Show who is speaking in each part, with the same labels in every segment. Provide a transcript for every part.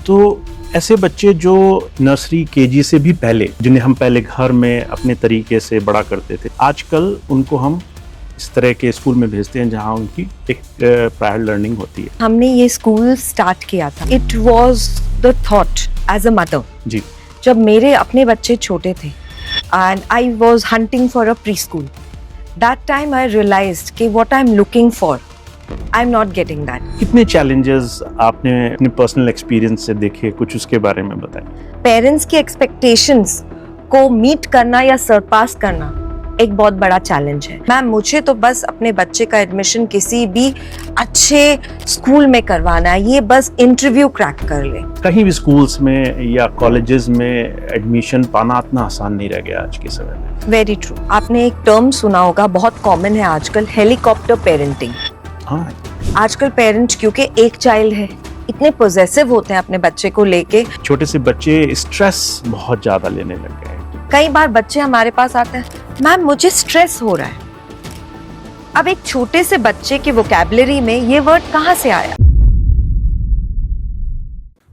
Speaker 1: तो ऐसे बच्चे जो नर्सरी केजी से भी पहले, जिन्हें हम पहले घर में अपने तरीके से बड़ा करते थे, आजकल उनको हम इस तरह के स्कूल में भेजते हैं जहां उनकी एक प्रायर लर्निंग होती है।
Speaker 2: हमने ये स्कूल स्टार्ट किया था। It was the thought as a mother
Speaker 1: जी,
Speaker 2: जब मेरे अपने बच्चे छोटे थे and I was hunting for a preschool. That time I realised कि what I am looking for I am not getting that.
Speaker 1: कितने चैलेंजेस आपने अपने पर्सनल एक्सपीरियंस से देखे, कुछ उसके बारे में बताएं।
Speaker 2: पेरेंट्स की एक्सपेक्टेशंस को मीट करना या सरपास करना एक बहुत बड़ा चैलेंज है। मैम, मुझे तो बस अपने बच्चे का एडमिशन किसी भी अच्छे स्कूल में करवाना है, ये बस इंटरव्यू क्रैक कर ले।
Speaker 1: कहीं भी स्कूल्स में या कॉलेजेस में एडमिशन पाना इतना आसान नहीं रह गया आज के समय में।
Speaker 2: Very true. आपने एक टर्म सुना होगा, बहुत कॉमन है आजकल, हेलीकॉप्टर पेरेंटिंग।
Speaker 1: हाँ,
Speaker 2: आजकल पेरेंट्स क्योंकि एक चाइल्ड है, इतने पॉजेसिव होते हैं अपने बच्चे को लेके।
Speaker 1: छोटे से बच्चे स्ट्रेस बहुत ज्यादा लेने लग गए हैं।
Speaker 2: कई बार बच्चे हमारे पास आते हैं, मैम मुझे स्ट्रेस हो रहा है। अब एक छोटे से बच्चे की वोकैबुलरी में ये वर्ड कहाँ से आया?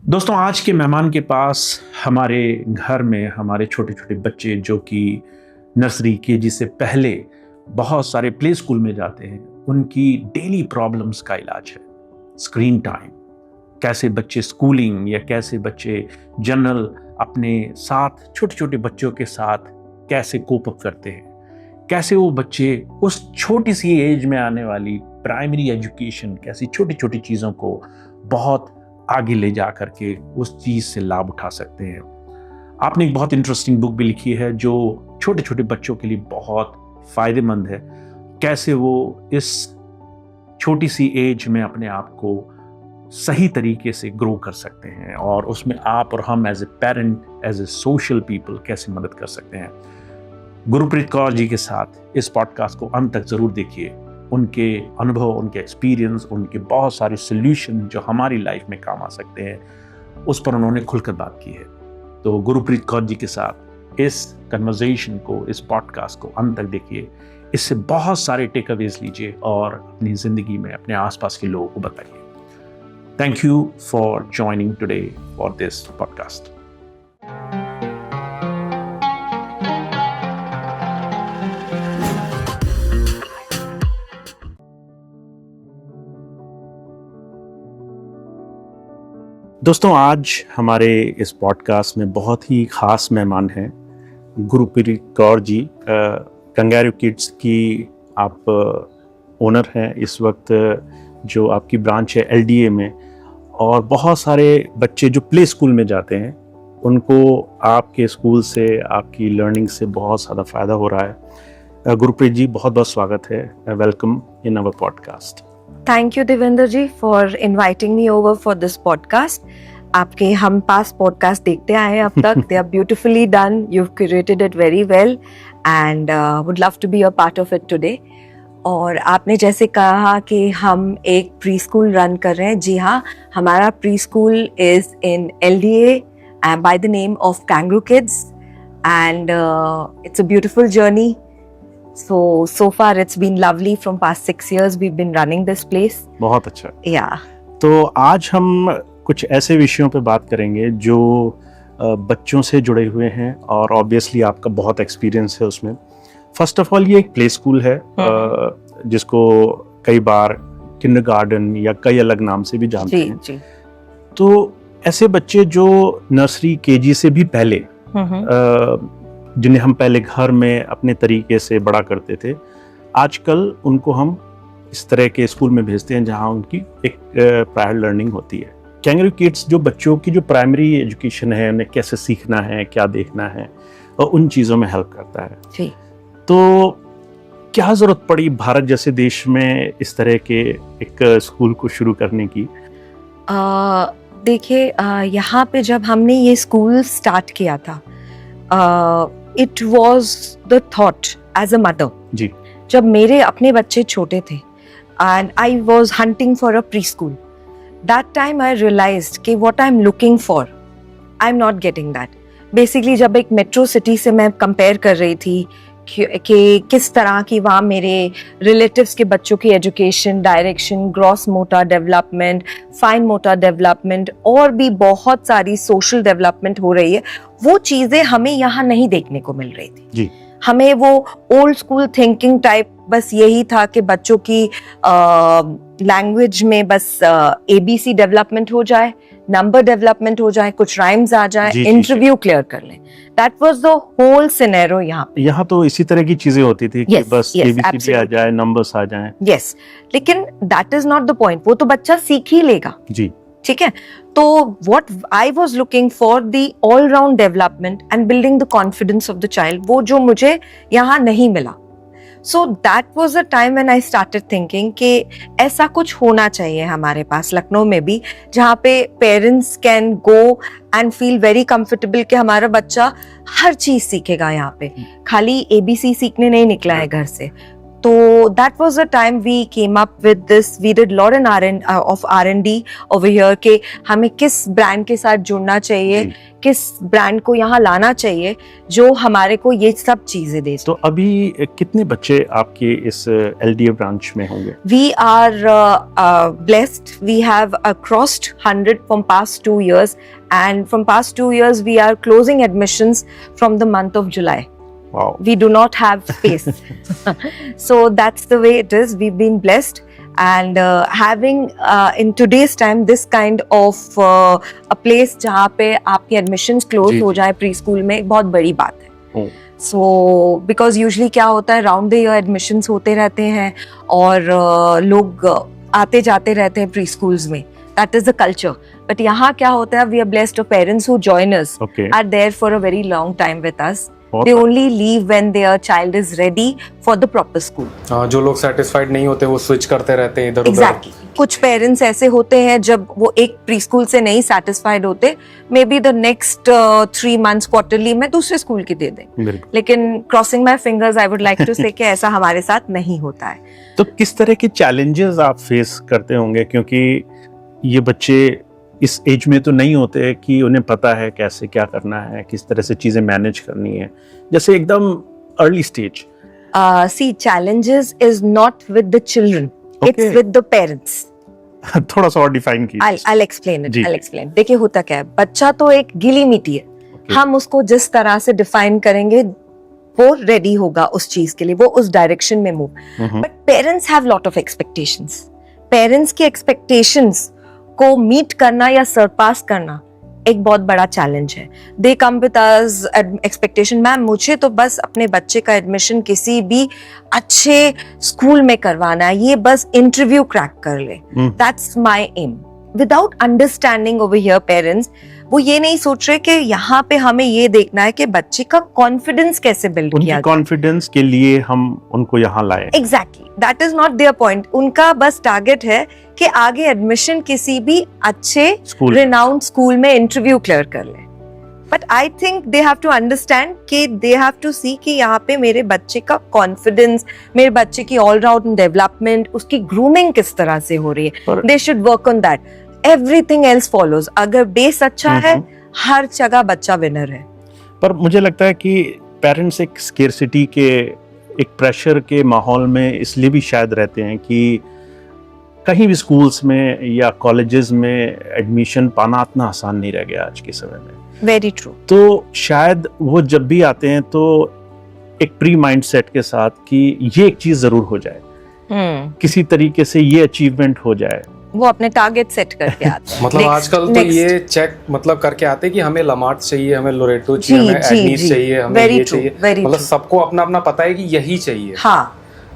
Speaker 1: दोस्तों, आज के मेहमान के पास हमारे घर में हमारे छोटे छोटे बच्चे जो कि नर्सरी केजी से पहले बहुत सारे प्ले स्कूल में जाते हैं, उनकी डेली प्रॉब्लम्स का इलाज है। स्क्रीन टाइम, कैसे बच्चे स्कूलिंग या कैसे बच्चे जनरल अपने साथ छोटे छोटे बच्चों के साथ कैसे कोप अप करते हैं, कैसे वो बच्चे उस छोटी सी एज में आने वाली प्राइमरी एजुकेशन, कैसी छोटी छोटी चीज़ों को बहुत आगे ले जा करके उस चीज़ से लाभ उठा सकते हैं। आपने एक बहुत इंटरेस्टिंग बुक भी लिखी है जो छोटे छोटे बच्चों के लिए बहुत फ़ायदेमंद है, कैसे वो इस छोटी सी एज में अपने आप को सही तरीके से ग्रो कर सकते हैं और उसमें आप और हम as a parent, as a social people कैसे मदद कर सकते हैं। गुरप्रीत कौर जी के साथ इस पॉडकास्ट को अंत तक ज़रूर देखिए। उनके अनुभव, उनके एक्सपीरियंस, उनके बहुत सारे सोल्यूशन जो हमारी लाइफ में काम आ सकते हैं, उस पर उन्होंने खुलकर बात की है। तो गुरप्रीत कौर जी के साथ इस कन्वर्सेशन को, इस पॉडकास्ट को अंत तक देखिए। इससे बहुत सारे टेक अवेज लीजिए और अपनी ज़िंदगी में अपने आसपास के लोगों को बताइए। Thank you for joining today for this podcast. दोस्तों, आज हमारे इस पॉडकास्ट में बहुत ही ख़ास मेहमान हैं गुरप्रीत कौर जी। कंगारू किड्स की आप ओनर हैं इस वक्त, जो आपकी ब्रांच है LDA में, और बहुत सारे बच्चे जो प्ले स्कूल में जाते हैं उनको आपके स्कूल से, आपकी लर्निंग से बहुत ज़्यादा फ़ायदा हो रहा है। गुरप्रीत जी, बहुत बहुत स्वागत है। Welcome in our podcast.
Speaker 2: Thank you Devendra ji for inviting me over for this podcast. आपके हम पास पॉडकास्ट देखते आए हैं अब तक। They are beautifully done, you have curated it very well and would love to be a part of it today. और आपने जैसे कहा कि हम एक प्री स्कूल रन कर रहे हैं, जी हाँ, हमारा pre school is in LDA by the name of kangaroo kids and it's a beautiful journey. So far it's been lovely. From past 6 years we've been running this place.
Speaker 1: बहुत अच्छा।
Speaker 2: Yeah.
Speaker 1: तो आज हम कुछ ऐसे विषयों पे बात करेंगे जो बच्चों से जुड़े हुए हैं और ऑब्वियसली आपका बहुत एक्सपीरियंस है उसमें। फर्स्ट ऑफ ऑल, ये एक प्ले स्कूल है जिसको कई बार किंडरगार्टन या कई अलग नाम से भी जानते हैं।
Speaker 2: जी।
Speaker 1: तो ऐसे बच्चे जो नर्सरी केजी से भी पहले, जिन्हें हम पहले घर में अपने तरीके से बड़ा करते थे, आजकल उनको हम इस तरह के स्कूल में भेजते हैं जहां उनकी एक प्रायर लर्निंग होती है। कैंगरू किड्स जो बच्चों की जो प्राइमरी एजुकेशन है, उन्हें कैसे सीखना है, क्या देखना है, और उन चीज़ों में हेल्प करता है।
Speaker 2: जी।
Speaker 1: तो क्या ज़रूरत पड़ी भारत जैसे देश में इस तरह के एक स्कूल को शुरू करने की?
Speaker 2: देखिए, यहाँ पे जब हमने ये स्कूल स्टार्ट किया था, it was the thought as a mother.
Speaker 1: जी।
Speaker 2: जब मेरे अपने बच्चे छोटे थे and I was hunting for a preschool, that time I realised कि what I am looking for I am not getting that. Basically जब एक मेट्रो सिटी से मैं कंपेयर कर रही थी कि किस तरह की वहाँ मेरे रिलेटिव्स के बच्चों की education, direction, gross motor development, fine motor development और भी बहुत सारी सोशल डेवलपमेंट हो रही है, वो चीज़ें हमें यहाँ नहीं देखने को मिल रही थी
Speaker 1: जी।
Speaker 2: हमें वो ओल्ड स्कूल थिंकिंग टाइप बस यही था कि बच्चों की लैंग्वेज में बस ABC डेवलपमेंट हो जाए, नंबर डेवलपमेंट हो जाए, कुछ राइम्स आ जाए, इंटरव्यू क्लियर कर लें। That was the whole scenario यहाँ
Speaker 1: तो इसी तरह की चीजें होती थी कि बस ABCD आ जाए, नंबर्स आ जाएं।
Speaker 2: यस, लेकिन that is not the point. वो तो बच्चा सीख ही लेगा
Speaker 1: जी,
Speaker 2: ठीक है। तो what I was looking for the all round development and building the confidence of the child, वो जो मुझे यहाँ नहीं मिला। So that was the time when I started thinking कि ऐसा कुछ होना चाहिए हमारे पास लखनऊ में भी, जहाँ पे parents can go and feel very comfortable कि हमारा बच्चा हर चीज सीखेगा यहाँ पे, खाली ABC सीखने नहीं निकला है घर से। तो that was the time we came up with this. We did lot of R&D over here कि हमें किस ब्रांड के साथ जुड़ना चाहिए, किस ब्रांड को यहाँ लाना चाहिए जो हमारे को ये सब चीजें दे।
Speaker 1: तो अभी कितने बच्चे आपके इस LDA ब्रांच में होंगे?
Speaker 2: We are blessed. We have crossed 100 from past 2 years, and from past 2 years we are closing admissions from the month of July.
Speaker 1: Wow.
Speaker 2: We do not have space. So that's the way it is. We've been blessed, and having in today's time this kind of a place जहाँ पे आपकी admissions close हो जाए pre school में, एक बहुत बड़ी बात है। So because usually क्या होता है, round the year admissions होते रहते हैं और लोग आते जाते रहते हैं प्री स्कूल्स में। That is the culture. But यहाँ क्या होता है, we are blessed of parents who join us, are there for a very long time with us. They only leave when their child is ready for the proper school.
Speaker 3: जो लोग satisfied नहीं होते वो switch करते रहते हैं इधर उधर।
Speaker 2: Exactly. कुछ पेरेंट्स ऐसे होते हैं जब वो एक प्री स्कूल से नहीं satisfied होते, maybe the next 3 months quarterly में दूसरे स्कूल की दे दें। लेकिन crossing my fingers I would like to say कि ऐसा हमारे साथ नहीं होता है।
Speaker 1: तो किस तरह के चैलेंजेस आप फेस करते होंगे, क्योंकि ये बच्चे इस एज में तो नहीं होते कि उन्हें पता है कैसे क्या करना है, किस तरह से चीजें मैनेज करनी है, जैसे एकदम early stage.
Speaker 2: See, challenges is not with the children, it's with the parents.
Speaker 1: थोड़ा सा और डिफाइन कीजिए।
Speaker 2: I'll explain it. I'll explain. देखिए होता क्या है, बच्चा तो एक गीली मिट्टी है, हम उसको जिस तरह से डिफाइन करेंगे वो रेडी होगा उस चीज के लिए, वो उस डायरेक्शन में move. But parents have lot of expectations. Parents की एक्सपेक्टेशंस को मीट करना या सरपास करना एक बहुत बड़ा चैलेंज है। They come with us expectation, ma'am मुझे तो बस अपने बच्चे का एडमिशन किसी भी अच्छे स्कूल में करवाना है, ये बस इंटरव्यू क्रैक कर ले, that's my aim. Without understanding over here parents, वो ये नहीं सोच रहे कि यहाँ पे हमें ये देखना है कि बच्चे का कॉन्फिडेंस कैसे बिल्ड किया जाए।
Speaker 1: कॉन्फिडेंस के लिए हम उनको यहाँ लाए।
Speaker 2: Exactly, that is not their point. उनका बस टारगेट है कि आगे एडमिशन किसी भी अच्छे रिनाउंड स्कूल में इंटरव्यू क्लियर कर ले। But I think they have to understand कि दे हैव टू सी कि यहाँ पे मेरे बच्चे का कॉन्फिडेंस, मेरे बच्चे की ऑल राउंड डेवलपमेंट, उसकी ग्रूमिंग किस तरह से हो रही है, they should work on that. Everything else follows. अगर बेस अच्छा है, हर जगह बच्चा विनर है।
Speaker 1: पर मुझे लगता है कि पेरेंट्स एक स्केर्सिटी के, एक प्रेशर के माहौल में इसलिए भी शायद रहते हैं कि कहीं भी स्कूल्स में या कॉलेजेस में एडमिशन पाना इतना आसान नहीं रह गया आज के समय में।
Speaker 2: Very true.
Speaker 1: तो शायद वो जब भी आते हैं तो एक प्री माइंड सेट के साथ कि ये एक चीज जरूर हो जाए, किसी तरीके से ये अचीवमेंट हो जाए,
Speaker 2: वो अपने टारगेट सेट करके आते हैं।
Speaker 3: मतलब आजकल तो ये चेक मतलब करके आते हैं कि हमें लमार्ट चाहिए, हमें लोरेटो चाहिए, हमें एडनीस चाहिए, हमें ये चाहिए, मतलब सबको अपना अपना पता है कि यही चाहिए।
Speaker 2: हाँ,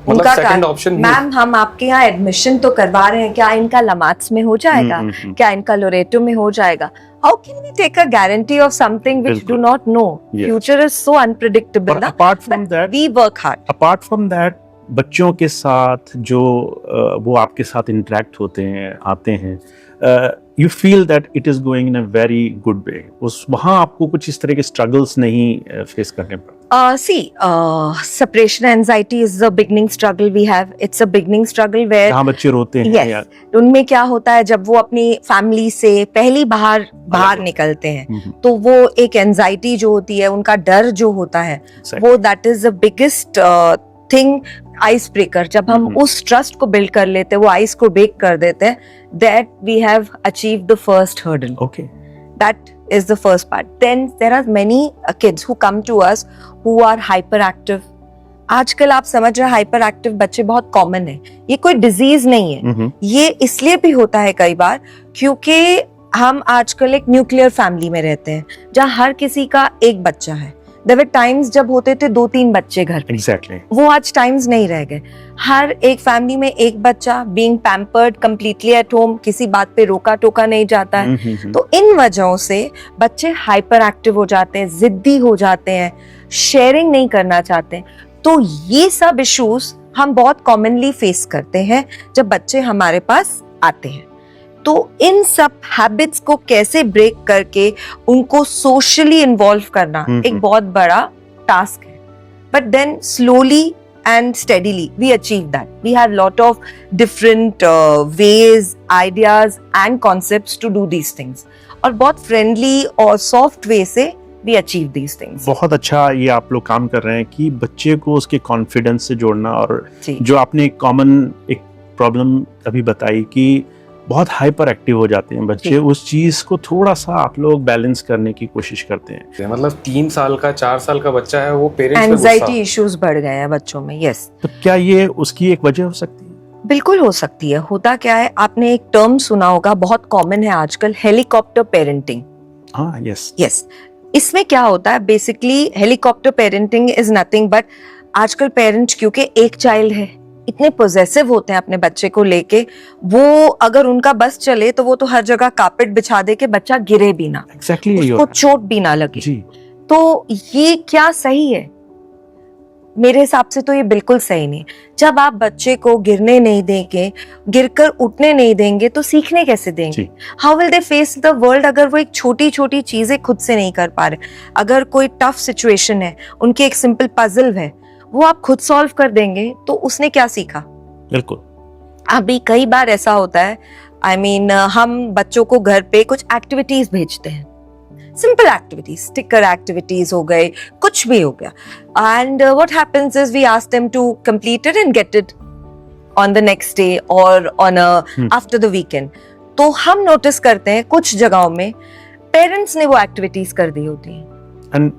Speaker 3: उनका सेकंड ऑप्शन,
Speaker 2: मैम हम आपके यहाँ एडमिशन तो करवा रहे हैं, क्या इनका लमार्ट्स में हो जाएगा, क्या इनका लोरेटो में हो जाएगा? How can we take a guarantee of something which do not know? Future is so unpredictable.
Speaker 1: But apart from that,
Speaker 2: we work hard.
Speaker 1: Apart from that, बच्चों के साथ जो वो आपके साथ इंटरेक्ट होते हैं, आते हैं, you feel that it is going in a very good way. उस वहाँ आपको कुछ इस तरह के struggles नहीं face करने पड़े?
Speaker 2: Separation anxiety is the beginning struggle we have. It's a beginning struggle where
Speaker 1: जहाँ बच्चे रोते हैं
Speaker 2: yes,
Speaker 1: या
Speaker 2: उनमें क्या होता है जब वो अपनी फैमिली से पहली बाहर निकलते हैं तो वो एक एंजाइटी जो होती है, उनका डर जो होता है वो that is the biggest thing, ice breaker. जब हम उस ट्रस्ट को बिल्ड कर लेते हैं, वो आइस को ब्रेक कर देते हैं, that we have achieved the first hurdle.
Speaker 1: Okay,
Speaker 2: that is the first part. Then there are many kids who come to us who are hyperactive. आजकल आप समझ रहे हैं hyperactive बच्चे बहुत कॉमन है. ये कोई डिजीज नहीं है. ये इसलिए भी होता है कई बार क्योंकि हम आजकल एक न्यूक्लियर फैमिली में रहते हैं जहाँ हर किसी का एक बच्चा है. There were times जब होते थे 2-3 बच्चे घर पे.
Speaker 1: Exactly.
Speaker 2: वो आज टाइम्स नहीं रह गए. हर एक फैमिली में एक बच्चा, being pampered completely at home, किसी बात पे रोका टोका नहीं जाता है. तो इन वजहों से बच्चे हाइपर एक्टिव हो जाते हैं, जिद्दी हो जाते हैं, शेयरिंग नहीं करना चाहते. तो ये सब इश्यूज हम बहुत कॉमनली फेस करते हैं जब बच्चे हमारे पास आते हैं. तो इन सब हैबिट्स को कैसे ब्रेक करके उनको सोशली इन्वॉल्व करना एक बहुत बड़ा टास्क है. But then slowly and steadily we achieve that. We have lot of different ways, ideas and concepts to do these things. और बहुत friendly और soft way से we achieve these things.
Speaker 1: बहुत अच्छा ये आप लोग काम कर रहे हैं कि बच्चे को उसके कॉन्फिडेंस से जोड़ना. और जो आपने कॉमन एक प्रॉब्लम अभी बताई कि बहुत हाइपर एक्टिव हो जाते हैं बच्चे, उस चीज को थोड़ा सा आप लोग बैलेंस करने की कोशिश करते हैं.
Speaker 3: मतलब 3 साल का 4 साल का बच्चा है, वो पेरेंट्स पे
Speaker 2: एंजाइटी इश्यूज बढ़ गए हैं बच्चों में. यस,
Speaker 1: तो क्या ये उसकी एक वजह हो सकती है?
Speaker 2: बिल्कुल हो सकती है. होता क्या है, आपने एक टर्म सुना होगा, बहुत कॉमन है आजकल, हेलीकॉप्टर पेरेंटिंग.
Speaker 1: हाँ, यस
Speaker 2: यस. इसमें क्या होता है, basically helicopter parenting is nothing but आजकल पेरेंट्स क्योंकि एक चाइल्ड है, इतने पोजेसिव होते हैं अपने बच्चे को लेके, वो अगर उनका बस चले तो वो तो हर जगह कारपेट बिछा दे के बच्चा गिरे भी ना,
Speaker 1: exactly,
Speaker 2: उसको चोट भी ना लगे
Speaker 1: जी.
Speaker 2: तो ये क्या सही है? मेरे हिसाब से तो ये बिल्कुल सही नहीं. जब आप बच्चे को गिरने नहीं देंगे, गिरकर उठने नहीं देंगे तो सीखने कैसे देंगे? How will they face the world अगर वो एक छोटी छोटी चीजें खुद से नहीं कर पा रहे? अगर कोई टफ सिचुएशन है, उनकी एक सिंपल पजल है, वो आप खुद सॉल्व कर देंगे तो उसने क्या सीखा?
Speaker 1: बिल्कुल.
Speaker 2: अभी कई बार ऐसा होता है, I mean, हम बच्चों को घर पे कुछ एक्टिविटीज भेजते हैं, सिंपल एक्टिविटीज, स्टिकर एक्टिविटीज हो गए, कुछ भी हो गया, and what happens is we ask them to complete it and get it on the next day और ऑन आफ्टर द वीकेंड. तो हम नोटिस करते हैं कुछ जगहों में पेरेंट्स ने वो एक्टिविटीज कर दी होती हैं.
Speaker 1: And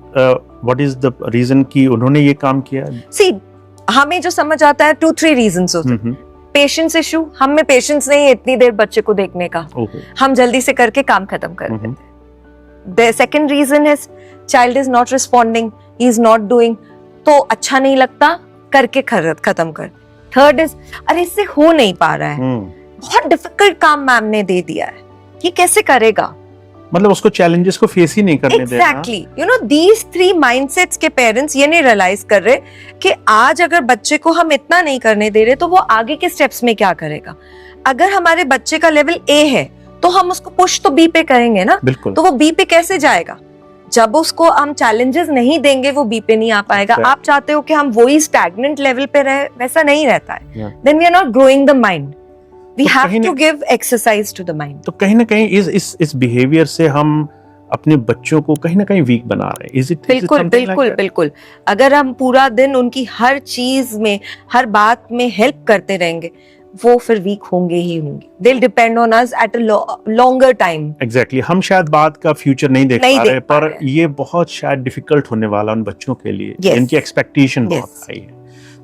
Speaker 1: what is the reason कि उन्होंने ये काम किया?
Speaker 2: See, हमें जो समझ आता है 2-3 reasons होते हैं. पेशेंस इशू, हम में पेशेंस नहीं है इतनी देर बच्चे को देखने का. हम जल्दी से करके काम खत्म कर देते हैं. The second reason is child is not responding, he is not doing, तो अच्छा नहीं लगता, करके खत्म कर. Third is अरे इससे हो नहीं पा रहा है, बहुत डिफिकल्ट काम मैम ने दे दिया है, ये कैसे करेगा?
Speaker 1: मतलब उसको चैलेंजेस को फेस ही नहीं करने देना.
Speaker 2: Exactly. You know, these 3 mindsets के पेरेंट्स ये नहीं रियलाइज कर रहे कि आज अगर बच्चे को हम इतना नहीं करने दे रहे तो वो आगे के स्टेप्स में क्या करेगा. अगर हमारे बच्चे का लेवल A है तो हम उसको पुश तो B पे करेंगे ना.
Speaker 1: बिल्कुल.
Speaker 2: तो वो B पे कैसे जाएगा? जब उसको हम चैलेंजेस नहीं देंगे वो B पे नहीं आ पाएगा. आप चाहते हो कि हम वही स्टैग्नेंट लेवल पे रहे, वैसा नहीं रहता है. Then we are not growing the mind. We have to give exercise to the mind.
Speaker 1: तो कहीं ना कहीं इस बिहेवियर से हम अपने बच्चों को कहीं ना कहीं वीक बना रहे हैं. Is it
Speaker 2: बिल्कुल बिल्कुल बिल्कुल. अगर हम पूरा दिन उनकी हर चीज में, हर बात में हेल्प करते रहेंगे, वो फिर वीक होंगे ही होंगे. They'll depend on us at a longer time.
Speaker 1: Exactly. हम शायद बाद का फ्यूचर नहीं देख पा रहे, पर ये बहुत शायद डिफिकल्ट होने वाला उन बच्चों के लिए. इनकी एक्सपेक्टेशन बहुत हाई है.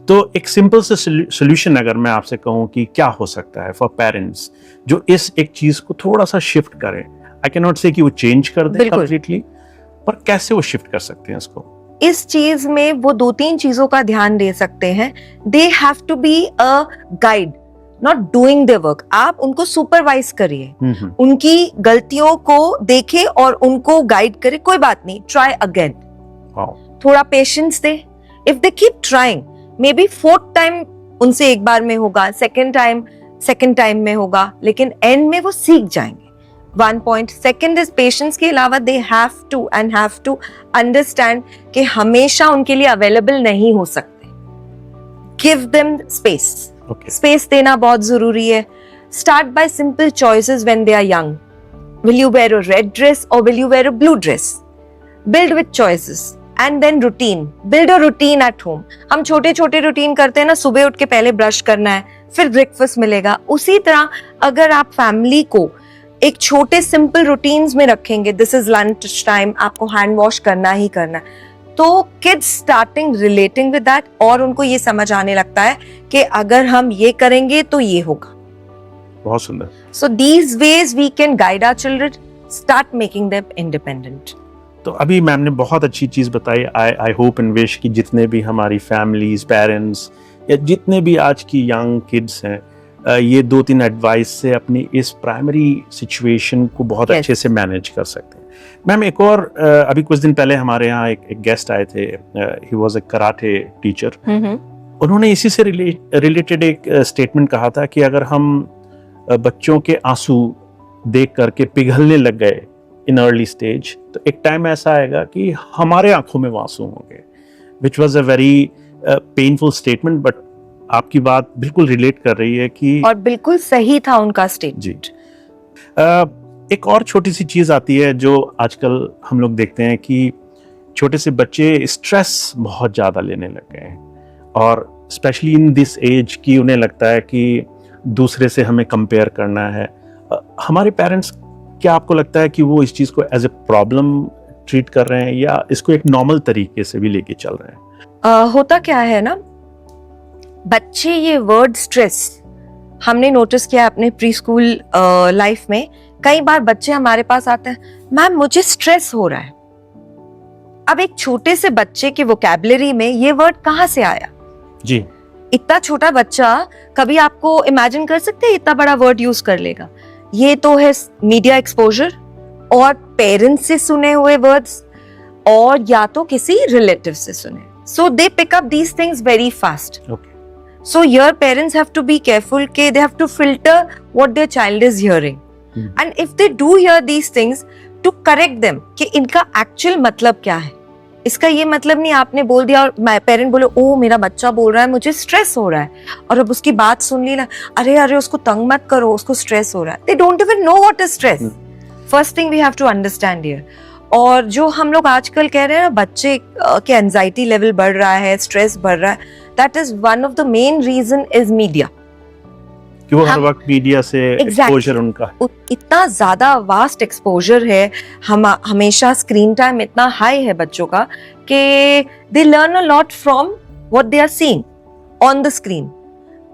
Speaker 1: तो एक सिंपल से सोल्यूशन अगर मैं आपसे कहूँ कि क्या हो सकता है फॉर पेरेंट्स जो इस एक चीज को थोड़ा सा शिफ्ट करें. आई कैन नॉट से कि वो चेंज कर दें कंप्लीटली, पर कैसे वो शिफ्ट कर सकते हैं इसको?
Speaker 2: इस चीज में वो 2-3 चीजों का ध्यान दे सकते हैं. They have to be a guide, not doing the work. आप उनको सुपरवाइज करिए, उनकी गलतियों को देखे और उनको गाइड करे. कोई बात नहीं, ट्राई अगेन. थोड़ा patience they. If they keep trying, may be 4th time उनसे एक बार में होगा, सेकेंड टाइम में होगा, लेकिन एंड में वो सीख जाएंगे. 1 point. Second is patience के अलावा they have to understand कि हमेशा उनके लिए available नहीं हो सकते. Give them space.
Speaker 1: Okay.
Speaker 2: Space देना बहुत जरूरी है. Start by simple choices when they are young. Will you wear a red dress or will you wear a blue dress? Build with choices. And then routine. Build a routine at home. हम छोटे छोटे routine करते हैं ना, सुबह उठ के पहले ब्रश करना है, फिर ब्रेकफास्ट मिलेगा. उसी तरह अगर आप फैमिली को एक छोटे सिंपल रूटीन्स में रखेंगे, दिस इज लंच टाइम, आपको हैंड वॉश करना ही करना है, तो kids starting relating with that और उनको ये समझ आने लगता है कि अगर हम ये करेंगे तो ये होगा.
Speaker 1: बहुत सुंदर.
Speaker 2: So these ways we can guide our children, start making them independent.
Speaker 1: तो अभी मैम ने बहुत अच्छी चीज़ बताई. आई होप एंड विश कि जितने भी हमारी फैमिलीज, पेरेंट्स या जितने भी आज की यंग किड्स हैं, ये 2-3 एडवाइस से अपनी इस प्राइमरी सिचुएशन को बहुत अच्छे से मैनेज कर सकते हैं. मैम एक और अभी कुछ दिन पहले हमारे यहाँ एक गेस्ट आए थे. He was a karate teacher. उन्होंने इसी से रिलेटेड एक स्टेटमेंट कहा था कि अगर हम बच्चों के आंसू देख करके पिघलने लग गए इन अर्ली स्टेज, तो एक टाइम ऐसा आएगा कि हमारे आंखों में आंसू होंगे. Which was a very painful statement, but आपकी बात बिल्कुल रिलेट कर रही है कि
Speaker 2: और बिल्कुल सही था उनका स्टेटमेंट.
Speaker 1: जी. एक और छोटी सी चीज आती है जो आजकल हम लोग देखते हैं कि छोटे से बच्चे स्ट्रेस बहुत ज्यादा लेने लग गए हैं, और स्पेशली इन दिस एज की उन्हें लगता है कि दूसरे से हमें कंपेयर करना है. हमारे पेरेंट्स, क्या आपको लगता है कि वो इस चीज को एज ए प्रॉब्लम ट्रीट कर रहे हैं या इसको एक नॉर्मल तरीके से भी लेके चल रहे हैं?
Speaker 2: होता क्या है ना, बच्चे ये वर्ड स्ट्रेस हमने नोटिस किया अपने प्री स्कूल लाइफ में. कई बार बच्चे हमारे पास आते हैं, मैम मुझे स्ट्रेस हो रहा है. अब एक छोटे से बच्चे के वोकैबुलरी में ये वर्ड कहाँ से आया?
Speaker 1: जी.
Speaker 2: इतना छोटा बच्चा कभी आपको इमेजिन कर सकते हैं इतना बड़ा वर्ड यूज कर लेगा? ये तो है मीडिया एक्सपोजर और पेरेंट्स से सुने हुए वर्ड्स, और या तो किसी रिलेटिव से सुने. So they pick up these things very fast. So your parents have to be careful कि they have to filter what their child is hearing. And if they do hear these things, to correct them कि इनका actual मतलब क्या है. इसका ये मतलब नहीं आपने बोल दिया और पेरेंट बोले ओ मेरा बच्चा बोल रहा है मुझे स्ट्रेस हो रहा है, और अब उसकी बात सुन ली ना, अरे उसको तंग मत करो, उसको स्ट्रेस हो रहा है. They don't even know what is stress. First thing we have to understand here. और जो हम लोग आजकल कह रहे हैं ना, बच्चे के एंजाइटी लेवल बढ़ रहा है, स्ट्रेस बढ़ रहा है, that is one of the main reason is media.
Speaker 1: कि वो हर वक्त मीडिया से एक्सपोजर उनका
Speaker 2: इतना ज्यादा वास्ट एक्सपोजर है, हमेशा स्क्रीन टाइम इतना हाई है बच्चों का कि they learn a lot from what they are seeing on the screen.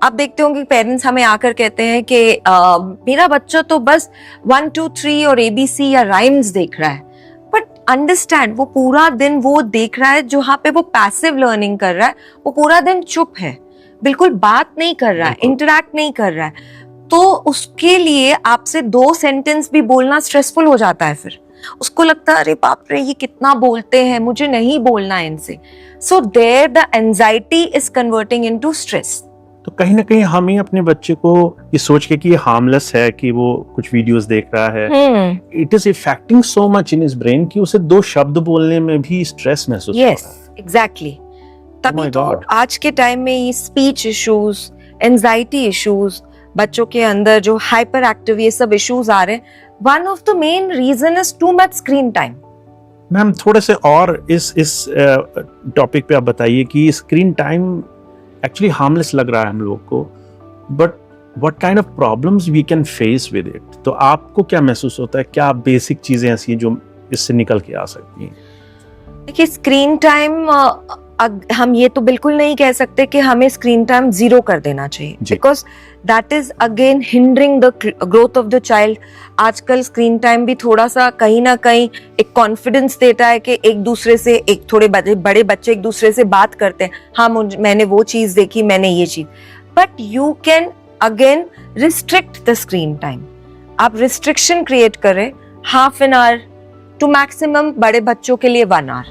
Speaker 2: आप देखते होंगे पेरेंट्स हमें आकर कहते हैं कि मेरा बच्चा तो बस 1, 2, 3 और ABC या राइम्स देख रहा है. बट अंडरस्टैंड, वो पूरा दिन वो देख रहा है, जहाँ पे वो पैसिव लर्निंग कर रहा है, वो पूरा दिन चुप है, बिल्कुल बात नहीं कर रहा है, इंटरैक्ट नहीं कर रहा है. तो उसके लिए आपसे 2 सेंटेंस भी बोलना स्ट्रेसफुल हो जाता है. फिर उसको लगता है अरे बाप रे ये कितना बोलते हैं, मुझे नहीं बोलना है इनसे. So there the anxiety is converting into stress.
Speaker 1: तो कहीं ना कहीं हम ही अपने बच्चे को ये सोच के कि ये हार्मलेस है कि वो कुछ वीडियोस देख रहा है, it is affecting so much in his brain कि उसे 2 शब्द बोलने में भी स्ट्रेस महसूस हो रहा है.
Speaker 2: Yes exactly. तभी तो आज के टाइम में ये स्पीच इश्यूज, एंजाइटी इश्यूज, बच्चों के अंदर जो हाइपर एक्टिव ये सब इश्यूज आ रहे हैं, one of the main reason is too much screen time.
Speaker 1: Ma'am थोड़े से और इस टॉपिक पे आप बताइए कि स्क्रीन टाइम एक्चुअली हार्मलेस लग रहा है हम लोग को, but what kind of problems we can face with it. तो आपको क्या महसूस होता है, क्या बेसिक चीजें ऐसी हैं जो इससे निकल के आ सकती हैं?
Speaker 2: देखिए स्क्रीन टाइम हम ये तो बिल्कुल नहीं कह सकते कि हमें स्क्रीन टाइम 0 कर देना चाहिए, because that is again hindering the growth of the child. आजकल स्क्रीन टाइम भी थोड़ा सा कहीं ना कहीं एक कॉन्फिडेंस देता है कि एक दूसरे से, एक थोड़े बड़े बच्चे एक दूसरे से बात करते हैं, हाँ मैंने वो चीज देखी, मैंने ये चीज. But you can again restrict the screen time. आप रिस्ट्रिक्शन क्रिएट करें, ½ an hour टू मैक्सिमम, बड़े बच्चों के लिए 1 hour.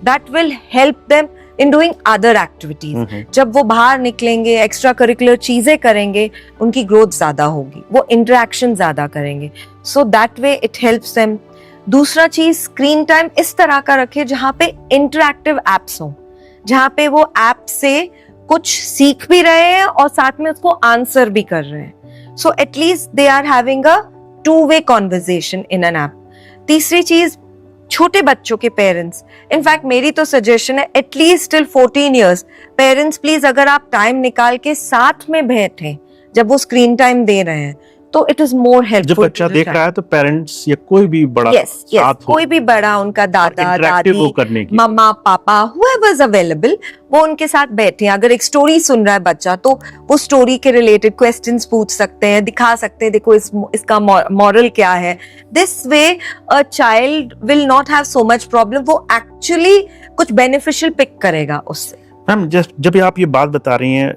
Speaker 2: That will help them in doing other activities. जब वो बाहर निकलेंगे, एक्स्ट्रा करिकुलर चीजें करेंगे, उनकी ग्रोथ ज्यादा होगी, वो इंटरेक्शन ज्यादा करेंगे, so that way it helps them. दूसरा चीज, स्क्रीन टाइम इस तरह का रखे जहाँ पे इंटरैक्टिव एप्स हो, जहाँ पे वो ऐप से कुछ सीख भी रहे हैं और साथ में उसको आंसर भी कर रहे हैं, so at least they are having a two way conversation in an app. तीसरी चीज, छोटे बच्चों के पेरेंट्स, इनफैक्ट मेरी तो सजेशन है at least till 14 years, parents please अगर आप टाइम निकाल के साथ में बैठे जब वो स्क्रीन टाइम दे रहे हैं तो इट इज मोर हेल्पफुल.
Speaker 1: जब बच्चा देख रहा है तो पेरेंट्स या कोई भी बड़ा साथ
Speaker 2: कोई भी बड़ा, उनका दादा दादी, मम्मा पापा, whoever is available, वो उनके साथ बैठे. अगर एक स्टोरी सुन रहा है बच्चा तो वो स्टोरी के रिलेटेड क्वेश्चंस पूछ सकते हैं, दिखा सकते हैं देखो इसका मॉरल क्या है. This way a child will not have so much problem, वो एक्चुअली कुछ बेनिफिशियल पिक करेगा उससे.
Speaker 1: मैम जस्ट जब आप ये बात बता रही हैं,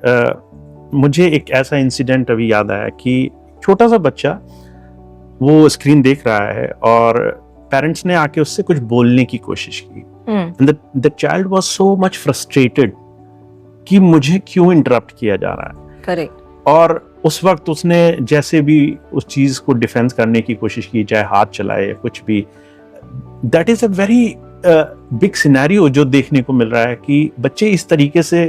Speaker 1: मुझे एक ऐसा इंसिडेंट अभी याद आया कि छोटा सा बच्चा वो स्क्रीन देख रहा है और पेरेंट्स ने आके उससे कुछ बोलने की कोशिश की. The child was so much frustrated कि मुझे क्यों इंटरप्ट किया जा रहा है.
Speaker 2: करेक्ट.
Speaker 1: और उस वक्त उसने जैसे भी उस चीज को डिफेंस करने की कोशिश की, चाहे हाथ चलाए या कुछ भी. That is a very big scenario जो देखने को मिल रहा है कि बच्चे इस तरीके से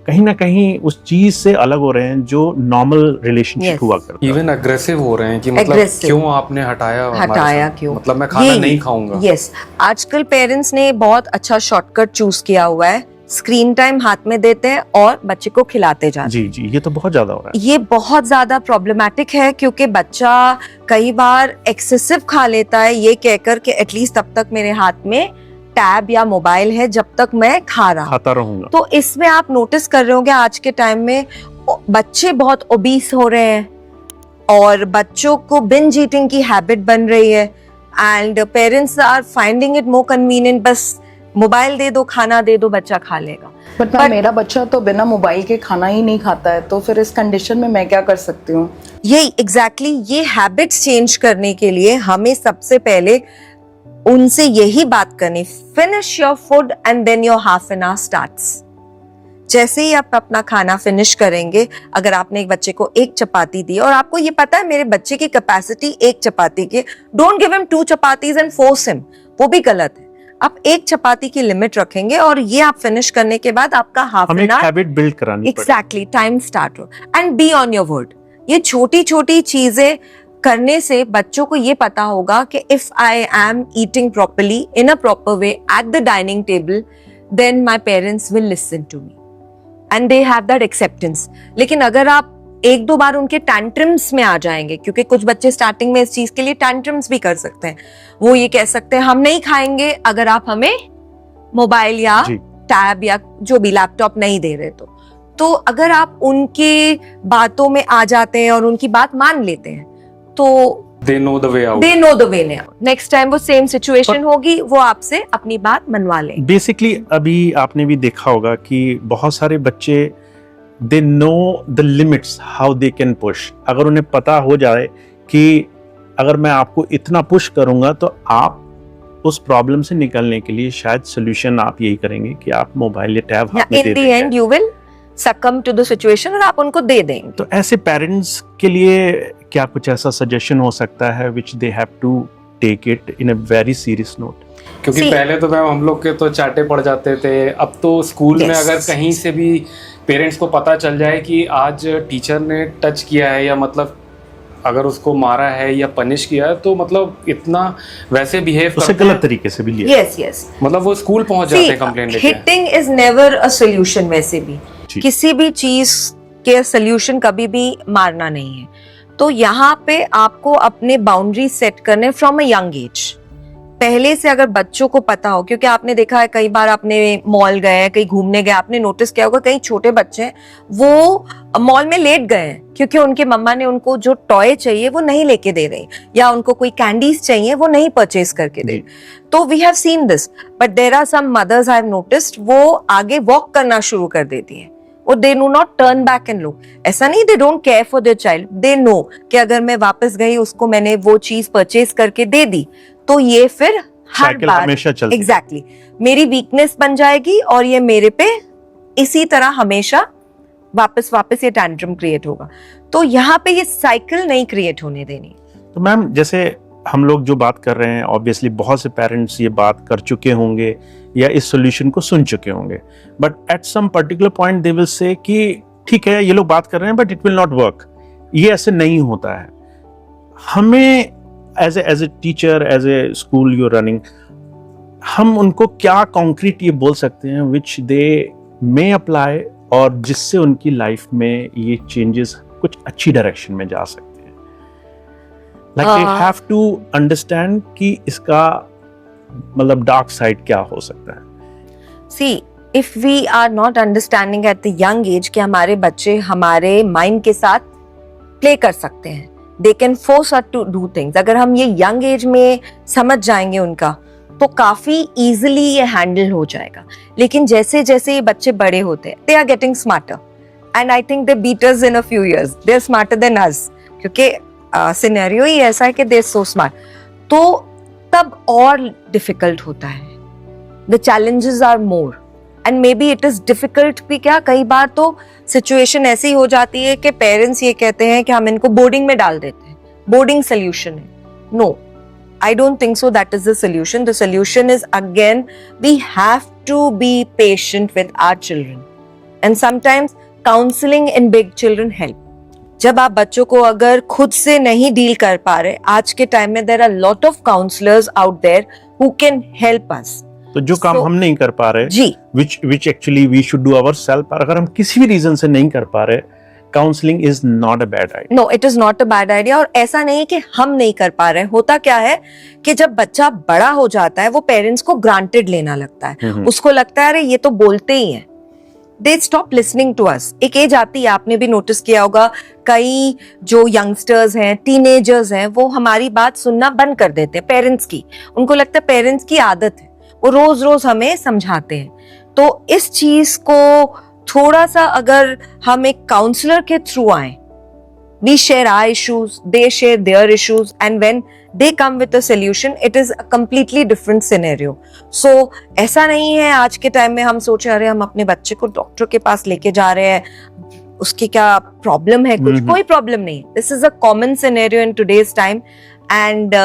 Speaker 1: कहीं ना कहीं उस चीज से अलग हो रहे हैं जो नॉर्मल रिलेशनशिप हुआ करता है.
Speaker 3: इवन अग्रेसिव हो रहे हैं कि मतलब क्यों आपने हटाया
Speaker 2: क्यों,
Speaker 3: मतलब मैं खाना नहीं खाऊंगा.
Speaker 2: यस, आजकल पेरेंट्स ने बहुत अच्छा शॉर्टकट चूज किया हुआ है, स्क्रीन टाइम हाथ में देते हैं और बच्चे को खिलाते जाते हैं.
Speaker 1: जी, ये तो बहुत ज्यादा हो रहा है.
Speaker 2: ये बहुत ज्यादा प्रॉब्लमैटिक है क्योंकि बच्चा कई बार एक्सेसिव खा लेता है ये कहकर कि एटलीस्ट तब तक मेरे हाथ में टैब या मोबाइल है जब तक मैं खाता
Speaker 1: रहूंगा.
Speaker 2: तो इसमें आप नोटिस कर रहे होंगे आज के टाइम में बच्चे बहुत ओबीस हो रहे हैं और बच्चों को बिंज ईटिंग की हैबिट बन रही है and parents are finding it more convenient, बस मोबाइल दे दो, खाना दे दो, बच्चा खा लेगा.
Speaker 4: बट मेरा बच्चा तो बिना मोबाइल के खाना ही नहीं खाता है, तो फिर इस कंडीशन में मैं क्या कर सकती हूँ?
Speaker 2: यही एग्जैक्टली ये हैबिट्स चेंज करने के लिए हमें सबसे पहले उनसे यही बात करनी, finish your food and then your half an hour starts. जैसे ही आप अपना खाना फिनिश करेंगे, अगर आपने एक बच्चे को एक चपाती दी और आपको ये पता है मेरे बच्चे की कैपेसिटी एक चपाती की, don't give him 2 chapatis and force him, वो भी गलत है. आप एक चपाती की लिमिट रखेंगे और ये आप फिनिश करने के बाद आपका half an our
Speaker 1: habit build करानी पड़ेगी.
Speaker 2: एग्जैक्टली, टाइम स्टार्ट हो and be on your word. ये छोटी छोटी चीजें करने से बच्चों को ये पता होगा कि if I am eating properly in a proper way at the dining table, then my parents will listen to me and they have that acceptance. लेकिन अगर आप एक दो बार उनके टैंट्रम्स में आ जाएंगे, क्योंकि कुछ बच्चे स्टार्टिंग में इस चीज के लिए टैंट्रम्स भी कर सकते हैं, वो ये कह सकते हैं हम नहीं खाएंगे अगर आप हमें मोबाइल या टैब या जो भी लैपटॉप नहीं दे रहे. तो अगर आप उनकी बातों में आ जाते हैं और उनकी बात मान लेते हैं तो
Speaker 3: they know the way out.
Speaker 2: They know the way out. Next time वो सेम सिचुएशन होगी, वो आपसे अपनी बात मनवा लेंगे.
Speaker 1: बेसिकली अभी आपने भी देखा होगा कि बहुत सारे बच्चे they know the limits how they can push. अगर उन्हें पता हो जाए कि अगर मैं आपको इतना पुश करूंगा तो आप उस प्रॉब्लम से निकलने के लिए शायद सोल्यूशन आप यही करेंगे कि आप मोबाइल या टैब हाथ में दे देंगे.
Speaker 2: In the end you will succumb to the situation और आप उनको दे देंगे.
Speaker 1: तो ऐसे पेरेंट्स के लिए क्या कुछ ऐसा सजेशन हो सकता है which they have to take it in a very serious note?
Speaker 3: क्योंकि पहले तो मैम हम लोग के तो चाटे पड़ जाते थे, अब तो स्कूल में अगर कहीं से भी पेरेंट्स को पता चल जाए कि आज टीचर ने टच किया है या मतलब अगर उसको मारा है या पनिश किया है, तो मतलब इतना वैसे बिहेव
Speaker 1: करते हैं, गलत तरीके से भी लिया.
Speaker 2: यस,
Speaker 3: मतलब वो स्कूल पहुंच जाते हैं कंप्लेंट लेके.
Speaker 2: Hitting is never a solution. वैसे भी किसी भी चीज के सॉल्यूशन कभी भी मारना नहीं है. तो यहाँ पे आपको अपने बाउंड्री सेट करने फ्रॉम अ यंग एज. पहले से अगर बच्चों को पता हो, क्योंकि आपने देखा है कई बार आपने मॉल गए, कहीं घूमने गए, आपने नोटिस किया होगा कई छोटे बच्चे हैं वो मॉल में लेट गए हैं क्योंकि उनके मम्मा ने उनको जो टॉय चाहिए वो नहीं लेके दे रही, या उनको कोई कैंडीज चाहिए वो नहीं परचेज करके दे. तो we have seen this, but there are some mothers I have noticed, वो आगे वॉक करना शुरू कर देती है और they know not turn back and look. ऐसा नहीं they don't care for their child, they know कि अगर मैं वापस गई उसको मैंने वो चीज परचेज करके दे दी तो ये फिर हर
Speaker 5: साइकिल
Speaker 2: बार
Speaker 5: हमेशा चलती है।
Speaker 2: एग्जैक्टली मेरी वीकनेस बन जाएगी और ये मेरे पे इसी तरह हमेशा वापस ये टैंट्रम क्रिएट होगा। तो यहाँ पे ये साइकिल नहीं क्रिएट होने देनी।
Speaker 5: तो मैम जैसे हम लोग जो बात कर रहे हैं, ऑब्वियसली बहुत से पेरेंट्स ये बात कर चुके होंगे या इस सॉल्यूशन को सुन चुके होंगे, but at some particular point they will say कि ठीक है ये लोग बात कर रहे हैं but it will not work, ये ऐसे नहीं होता है। हमें as a teacher, as a school you running, हम उनको क्या कॉन्क्रीट ये बोल सकते हैं विच दे मे अप्लाई और जिससे उनकी लाइफ में ये चेंजेस कुछ अच्छी डायरेक्शन में जा सकते हैं? Like they have to understand कि इसका मतलब डार्क साइड क्या हो सकता है।
Speaker 2: See if we are not understanding at the young age कि हमारे बच्चे हमारे माइंड के साथ प्ले कर सकते हैं, they can force us to do things, अगर हम ये यंग एज में समझ जाएंगे उनका तो काफी इजीली ये हैंडल हो जाएगा। लेकिन जैसे जैसे ये बच्चे बड़े होते हैं, they are getting smarter and I think they beat us in a few years, they are smarter than us, क्योंकि सिनेरियो ही ऐसा है कि दे आर सो स्मार्ट। तो तब और डिफिकल्ट होता है, the challenges are more and maybe it is difficult भी। क्या कई बार तो सिचुएशन ऐसी हो जाती है कि पेरेंट्स ये कहते हैं कि हम इनको बोर्डिंग में डाल देते हैं, बोर्डिंग सोल्यूशन है। No, I don't think so that is the solution. The solution is, again, we have to be patient with our children. And sometimes counseling in big children help. जब आप बच्चों को अगर खुद से नहीं डील कर पा रहे, आज के टाइम में there are lot of counselors out there who can help us.
Speaker 5: तो जो काम हम नहीं कर पा रहे,
Speaker 2: जी,
Speaker 5: which actually we should do ourselves, पर अगर हम किसी भी रीजन से नहीं कर पा रहे, counselling is not a bad idea.
Speaker 2: No, it is not a bad idea. और ऐसा नहीं कि हम नहीं कर पा रहे हैं। होता क्या है कि जब बच्चा बड़ा हो जाता है वो पेरेंट्स को ग्रांटेड लेना लगता है, उसको लगता है अरे ये तो बोलते ही हैं, they stop listening to us. एक एज आती है, आपने भी नोटिस किया होगा, कई जो यंगस्टर्स हैं, टीनेजर्स हैं, वो हमारी बात सुनना बंद कर देते हैं पेरेंट्स की। उनको लगता है पेरेंट्स की आदत है, वो रोज रोज हमें समझाते हैं। तो इस चीज को थोड़ा सा अगर हम एक काउंसलर के थ्रू आए, we share our issues, they share their issues, and when they come with a solution, it is a completely different scenario. So ऐसा नहीं है आज के टाइम में हम सोचे अरे हम अपने बच्चे को डॉक्टर के पास लेके जा रहे हैं, उसकी क्या प्रॉब्लम है, कुछ कोई प्रॉब्लम नहीं। This is a common scenario in today's time, and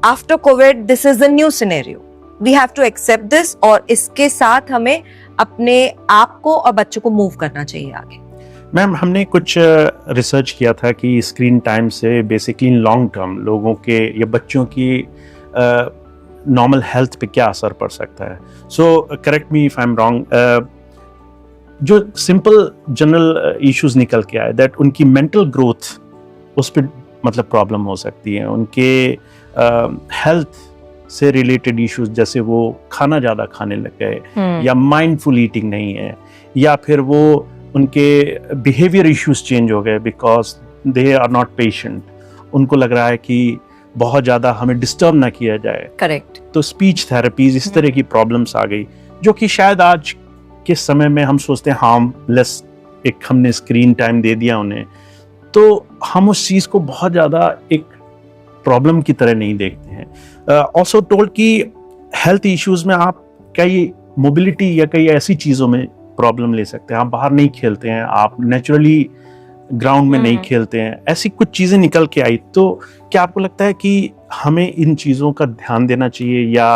Speaker 2: after COVID, this is a new scenario. We have to accept this, और इसके साथ हमें अपने आप को और बच्चों को मूव करना चाहिए आगे।
Speaker 5: मैम हमने कुछ रिसर्च किया था कि स्क्रीन टाइम से बेसिकली इन लॉन्ग टर्म लोगों के या बच्चों की नॉर्मल हेल्थ पे क्या असर पड़ सकता है। So correct me if I am wrong, जो सिंपल जनरल इश्यूज निकल के आए दैट उनकी मेंटल ग्रोथ उस पर मतलब प्रॉब्लम हो सकती है, उनके हेल्थ से रिलेटेड इश्यूज जैसे वो खाना ज़्यादा खाने लग गए या माइंडफुल ईटिंग नहीं है, या फिर वो उनके बिहेवियर इश्यूज चेंज हो गए because they are not patient, उनको लग रहा है कि बहुत ज़्यादा हमें डिस्टर्ब ना किया जाए।
Speaker 2: करेक्ट।
Speaker 5: तो स्पीच थेरेपीज, इस तरह की प्रॉब्लम्स आ गई जो कि शायद आज के समय में हम सोचते हैं हार्मलेस, एक हमने स्क्रीन टाइम दे दिया उन्हें, तो हम उस चीज़ को बहुत ज़्यादा एक प्रॉब्लम की तरह नहीं देखते हैं। ऑल्सो टोल्ड कि हेल्थ इश्यूज में आप कई मोबिलिटी या कई ऐसी चीज़ों में प्रॉब्लम ले सकते हैं, आप बाहर नहीं खेलते हैं, आप नेचुरली ग्राउंड में नहीं खेलते हैं, ऐसी कुछ चीज़ें निकल के आई। तो क्या आपको लगता है कि हमें इन चीज़ों का ध्यान देना चाहिए या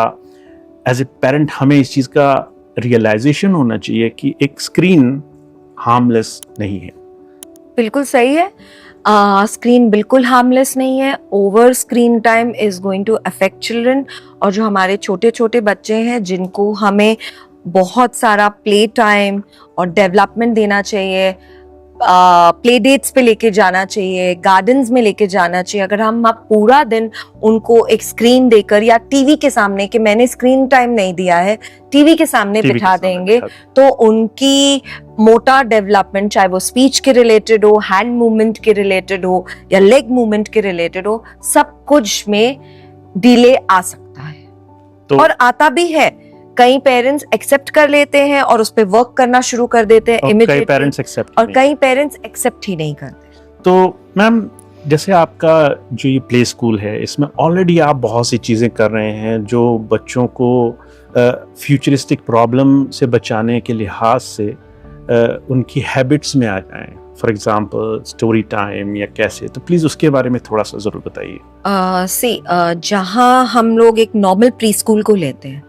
Speaker 5: एज ए पेरेंट हमें इस चीज़ का रियलाइजेशन होना चाहिए कि एक स्क्रीन हार्मलेस नहीं है?
Speaker 2: बिल्कुल सही है, स्क्रीन बिल्कुल हार्मलेस नहीं है। Over screen time is going to affect children, और जो हमारे छोटे छोटे बच्चे हैं जिनको हमें बहुत सारा प्ले टाइम और डेवलपमेंट देना चाहिए, प्ले डेट्स पे लेके जाना चाहिए, गार्डन्स में लेके जाना चाहिए। अगर हम अब पूरा दिन उनको एक स्क्रीन देकर या टीवी के सामने, कि मैंने स्क्रीन टाइम नहीं दिया है, टीवी के सामने बिठा देंगे, तो उनकी मोटा डेवलपमेंट, चाहे वो स्पीच के रिलेटेड हो, हैंड मूवमेंट के रिलेटेड हो या लेग मूवमेंट के रिलेटेड हो, सब कुछ में डिले आ सकता है। तो और आता भी है, कई पेरेंट्स एक्सेप्ट कर लेते हैं और उस पे वर्क करना शुरू कर देते हैं,
Speaker 5: कई पेरेंट्स एक्सेप्ट
Speaker 2: और कई पेरेंट्स एक्सेप्ट ही नहीं करते।
Speaker 5: तो मैम जैसे आपका जो ये प्ले स्कूल है, इसमें ऑलरेडी आप बहुत सी चीज़ें कर रहे हैं जो बच्चों को फ्यूचरिस्टिक प्रॉब्लम से बचाने के लिहाज से उनकी हैबिट्स में आ जाएं, फॉर एग्जांपल स्टोरी टाइम या कैसे, तो प्लीज़ उसके बारे में थोड़ा सा ज़रूर बताइए।
Speaker 2: जहाँ हम लोग एक नॉर्मल प्री स्कूल को लेते हैं,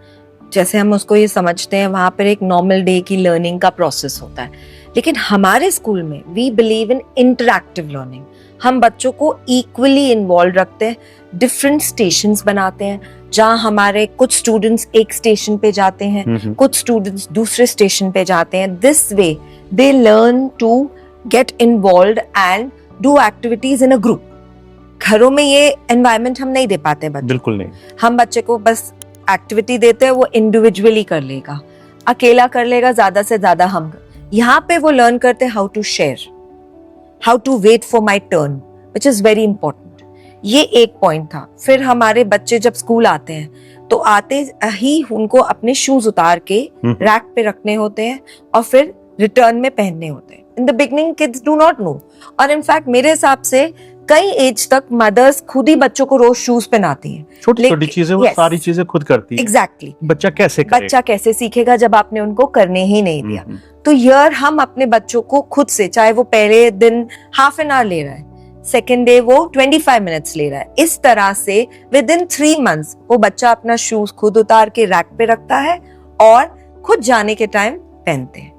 Speaker 2: जैसे हम उसको ये समझते हैं, वहाँ पर एक नॉर्मल डे की लर्निंग का प्रोसेस होता है, लेकिन हमारे स्कूल में we believe in interactive learning. हम बच्चों को इक्वली इन्वॉल्व रखते हैं, डिफरेंट स्टेशंस बनाते हैं, जहाँ हमारे कुछ स्टूडेंट्स एक स्टेशन पे जाते हैं, कुछ स्टूडेंट्स दूसरे स्टेशन पे जाते हैं। This way they learn to get involved and do activities in a group. घरों में ये एनवायरनमेंट हम नहीं दे पाते बच्चे,
Speaker 5: बिल्कुल नहीं।
Speaker 2: हम बच्चे को बस एक्टिविटी देते हैं, वो इंडिविजुअली कर लेगा, अकेला कर लेगा ज्यादा से ज्यादा। हम यहाँ पे वो लर्न करते हैं how to share, how to wait for my turn, which is very important. ये एक पॉइंट था। फिर हमारे बच्चे जब स्कूल आते हैं तो आते ही उनको अपने शूज उतार के रैक पे रखने होते हैं और फिर रिटर्न में पहनने होते हैं। In the beginning kids do not know, और इनफैक्ट मेरे हिसाब से कई एज तक मदर्स खुद ही बच्चों को रोज शूज पहनाती हैं।
Speaker 5: छोटी छोटी चीजें वो सारी चीजें खुद करती है।
Speaker 2: एग्जैक्टली।
Speaker 5: बच्चा कैसे करेगा?
Speaker 2: बच्चा कैसे सीखेगा जब आपने उनको करने ही नहीं दिया? तो यार हम अपने बच्चों को खुद से, चाहे वो पहले दिन हाफ एन आवर ले रहा है, सेकेंड डे वो 25 मिनट्स ले रहा है, इस तरह से विद इन 3 months वो बच्चा अपना शूज खुद उतार के रैक पे रखता है और खुद जाने के टाइम पहनते हैं।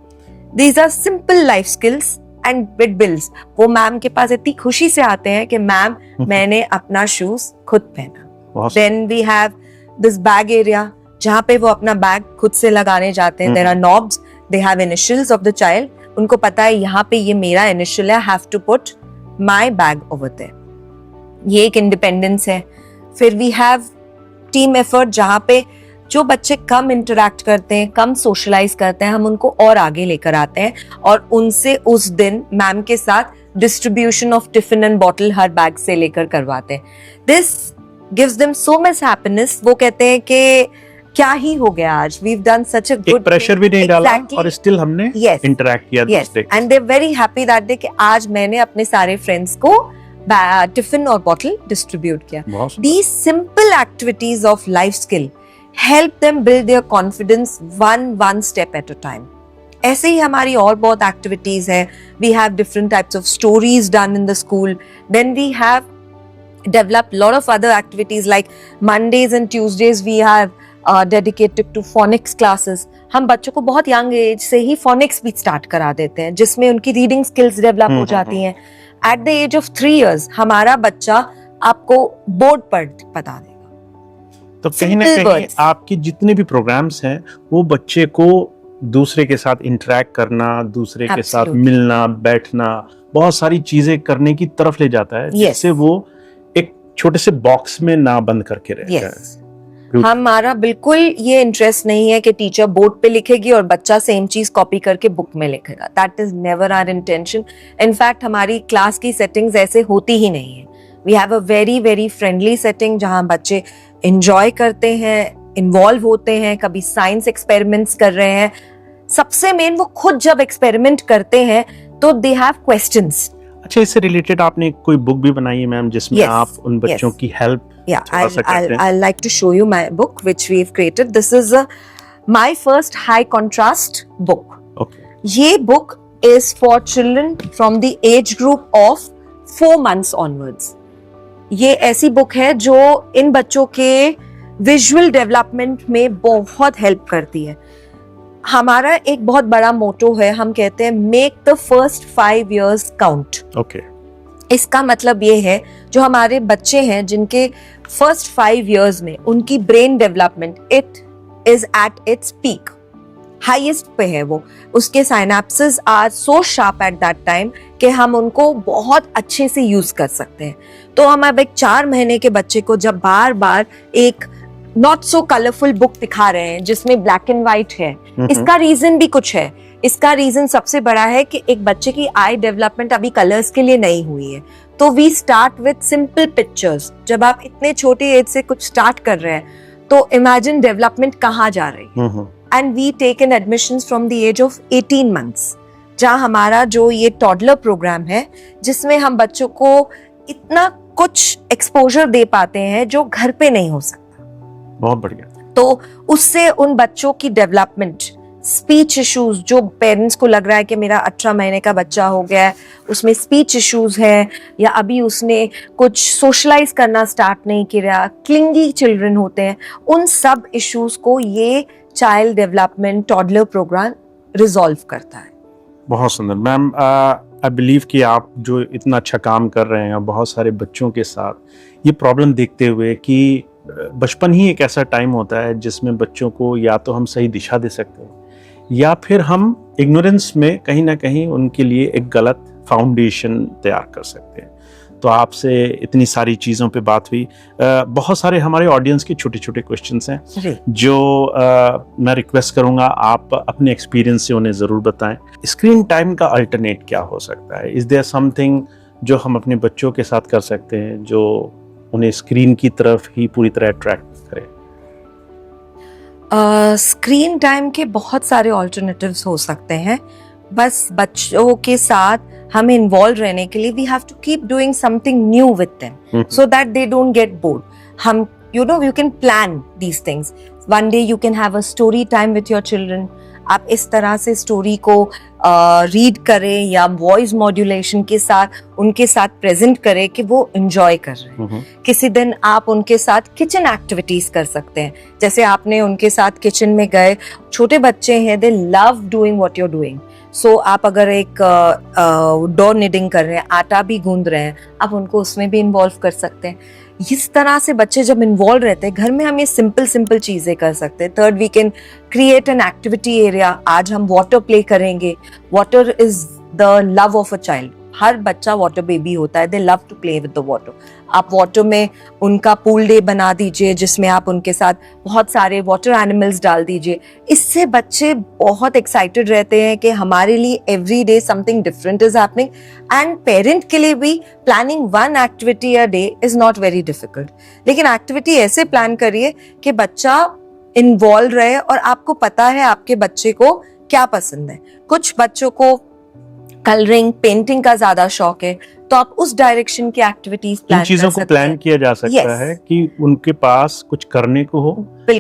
Speaker 2: These are simple life skills and it builds। वो मैम के पास इतनी खुशी से आते हैं कि मैम मैंने अपना शूज खुद पहना। Then we have this bag area जहाँ पे वो अपना बैग खुद से लगाने जाते हैं। There are knobs, they have initials of the child। उनको पता है यहाँ पे ये मेरा इनिशियल है, have to put my bag over there। ये एक इंडिपेंडेंस है। फिर वी हैव टीम एफर्ट, जहाँ पे जो बच्चे कम इंटरैक्ट करते हैं, कम सोशलाइज करते हैं, हम उनको और आगे लेकर आते हैं और उनसे उस दिन मैम के साथ distribution of tiffin and bottle हर बैग से लेकर करवाते हैं। This gives them so much happiness. वो कहते हैं कि क्या ही हो गया आज, we have done such a good,
Speaker 5: pressure भी नहीं डाला और स्टिल हमने इंटरैक्ट किया।
Speaker 2: And they are very happy that day कि आज मैंने अपने सारे फ्रेंड्स को टिफिन और बॉटल डिस्ट्रीब्यूट किया। These simple activities of life skill help them build their confidence one step at a time। ऐसे ही हमारी और बहुत एक्टिविटीज है। We have different types of stories done in the school। Then we have developed lot of other activities like Mondays and Tuesdays we have dedicated to phonics classes। हम बच्चों को बहुत young age से ही phonics भी start करा देते हैं, जिसमें उनकी रीडिंग स्किल्स डेवलप हो जाती हैं। At the age of 3 years हमारा बच्चा आपको बोर्ड पर बता देगा।
Speaker 5: तो कहीं ना कहीं आपके जितने भी प्रोग्राम्स हैं वो बच्चे को दूसरे के साथ इंटरेक्ट करना, दूसरे के साथ मिलना, बैठना, बहुत सारी चीजें करने की तरफ ले जाता है, जिससे वो एक छोटे से बॉक्स में ना बंद करके रह जाए।
Speaker 2: हमारा बिल्कुल ये इंटरेस्ट नहीं है कि टीचर बोर्ड पे लिखेगी और बच्चा सेम चीज कॉपी करके बुक में लिखेगा। That is never our intention. In fact हमारी क्लास की सेटिंग्स ऐसे होती ही नहीं है। We have a very very friendly setting जहाँ बच्चे एंजॉय करते हैं, इन्वॉल्व होते हैं, कभी साइंस एक्सपेरिमेंट्स कर रहे हैं। सबसे मेन वो खुद जब एक्सपेरिमेंट करते हैं तो दे हैव क्वेश्चंस।
Speaker 5: अच्छा, इससे रिलेटेड आपने कोई बुक भी बनाई है मैम, जिसमें आप उन बच्चों की help?
Speaker 2: Yeah, I'll like to show you my book which we've created. This is my first high contrast book.
Speaker 5: Okay.
Speaker 2: ये book is for children from the age group of 4 months onwards. ये ऐसी book है जो इन बच्चों के visual development में बहुत help करती है। हमारा एक बहुत बड़ा मोटो है, हम कहते हैं make the first 5 years count.
Speaker 5: Okay.
Speaker 2: इसका मतलब ये है जो हमारे बच्चे हैं जिनके फर्स्ट 5 years में उनकी brain development it is at its peak, highest पे है वो। उसके synapses are so sharp at that time कि हम उनको बहुत अच्छे से यूज कर सकते हैं। तो हम अब एक 4 महीने के बच्चे को जब बार बार एक नॉट सो कलरफुल बुक दिखा रहे हैं जिसमें ब्लैक एंड व्हाइट है, इसका रीजन भी कुछ है। इसका रीजन सबसे बड़ा है कि एक बच्चे की आई डेवलपमेंट अभी कलर्स के लिए नहीं हुई है, तो we start with simple pictures. जब आप इतने छोटी एज से कुछ स्टार्ट कर रहे हैं तो इमेजिन डेवलपमेंट कहाँ जा रही है। And we take in admissions from the age of 18 months, जहाँ हमारा जो ये टॉडलर प्रोग्राम है जिसमें हम बच्चों को इतना कुछ एक्सपोजर दे पाते हैं जो घर पे नहीं हो सकता।
Speaker 5: बहुत बढ़िया।
Speaker 2: तो उससे उन बच्चों की डेवलपमेंट, स्पीच इश्यूज, जो पेरेंट्स को लग रहा है कि मेरा 18 महीने का बच्चा हो गया है, उसमें स्पीच इश्यूज हैं, या अभी उसने कुछ सोशलाइज करना स्टार्ट नहीं किया, क्लिंगी चिल्ड्रन होते हैं, उन सब इश्यूज को ये child development toddler program resolve करता है।
Speaker 5: बहुत सुंदर मैम। आई बिलीव कि आप जो इतना अच्छा काम कर रहे हैं बहुत सारे बच्चों के साथ ये प्रॉब्लम देखते हुए कि बचपन ही एक ऐसा टाइम होता है जिसमें बच्चों को या तो हम सही दिशा दे सकते हैं या फिर हम इग्नोरेंस में कहीं ना कहीं उनके लिए एक गलत फाउंडेशन तैयार कर सकते हैं। तो आपसे इतनी सारी चीज़ों पे बात हुई। बहुत सारे हमारे ऑडियंस के छोटे छोटे क्वेश्चंस हैं जो मैं रिक्वेस्ट करूंगा आप अपने एक्सपीरियंस से उन्हें ज़रूर बताएं। स्क्रीन टाइम का अल्टरनेट क्या हो सकता है? इज़ देयर समथिंग जो हम अपने बच्चों के साथ कर सकते हैं जो उन्हें स्क्रीन की तरफ ही पूरी तरह अट्रैक्ट करे?
Speaker 2: स्क्रीन टाइम के बहुत सारे ऑल्टरनेटिव्स हो सकते हैं, बस बच्चों के साथ हमें इन्वॉल्व रहने के लिए we have to keep doing something new with them so that they don't get bored. हम you can plan these things. One day you can have a story time with your children. आप इस तरह से story को read करें या voice modulation के साथ उनके साथ प्रेजेंट करें कि वो एंजॉय कर रहे हैं। किसी दिन आप उनके साथ किचन एक्टिविटीज कर सकते हैं, जैसे आपने उनके साथ किचन में गए, छोटे बच्चे हैं, they love doing what you are doing. So आप अगर एक डो निडिंग कर रहे हैं, आटा भी गूंद रहे हैं, आप उनको उसमें भी इन्वॉल्व कर सकते हैं। इस तरह से बच्चे जब इन्वॉल्व रहते हैं, घर में हम ये सिंपल चीजें कर सकते हैं। Third, we can create an activity area. आज हम वाटर प्ले करेंगे। Water is the love of a child. हर बच्चा वाटर बेबी होता है, they love to play with the water. आप वाटर में उनका पूल डे बना दीजिए जिसमें आप उनके साथ बहुत सारे वाटर एनिमल्स डाल दीजिए। इससे बच्चे बहुत एक्साइटेड रहते हैं कि हमारे लिए every day something different is happening. And parent के लिए भी planning one activity a day is not very difficult, लेकिन एक्टिविटी ऐसे प्लान करिए कि बच्चा इन्वॉल्व रहे और आपको पता है आपके बच्चे को क्या पसंद है। कुछ बच्चों को कलरिंग, पेंटिंग का ज्यादा शौक है, तो आप उस डायरेक्शन की एक्टिविटीज प्लान कर सकते हैं।
Speaker 5: चीजों को प्लान किया जा सकता है कि उनके पास कुछ करने को हो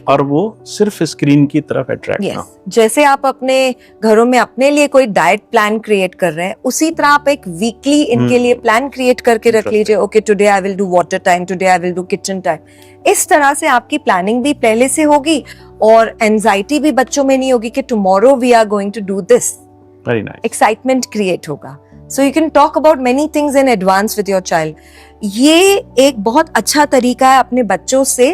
Speaker 5: और वो सिर्फ स्क्रीन की तरफ अट्रैक्ट ना हो।
Speaker 2: जैसे आप अपने घरों में अपने लिए कोई डाइट प्लान क्रिएट कर रहे हैं, उसी तरह आप एक वीकली इनके लिए प्लान क्रिएट करके रख लीजिए। Okay, today I will do water time, today I will do kitchen time. इस तरह से आपकी प्लानिंग भी पहले से होगी और एंजाइटी भी बच्चों में नहीं होगी कि tomorrow we are going to do this.
Speaker 5: Very nice.
Speaker 2: Excitement create होगा। So you can talk about many things in advance with your child. ये एक बहुत अच्छा तरीका है अपने बच्चों से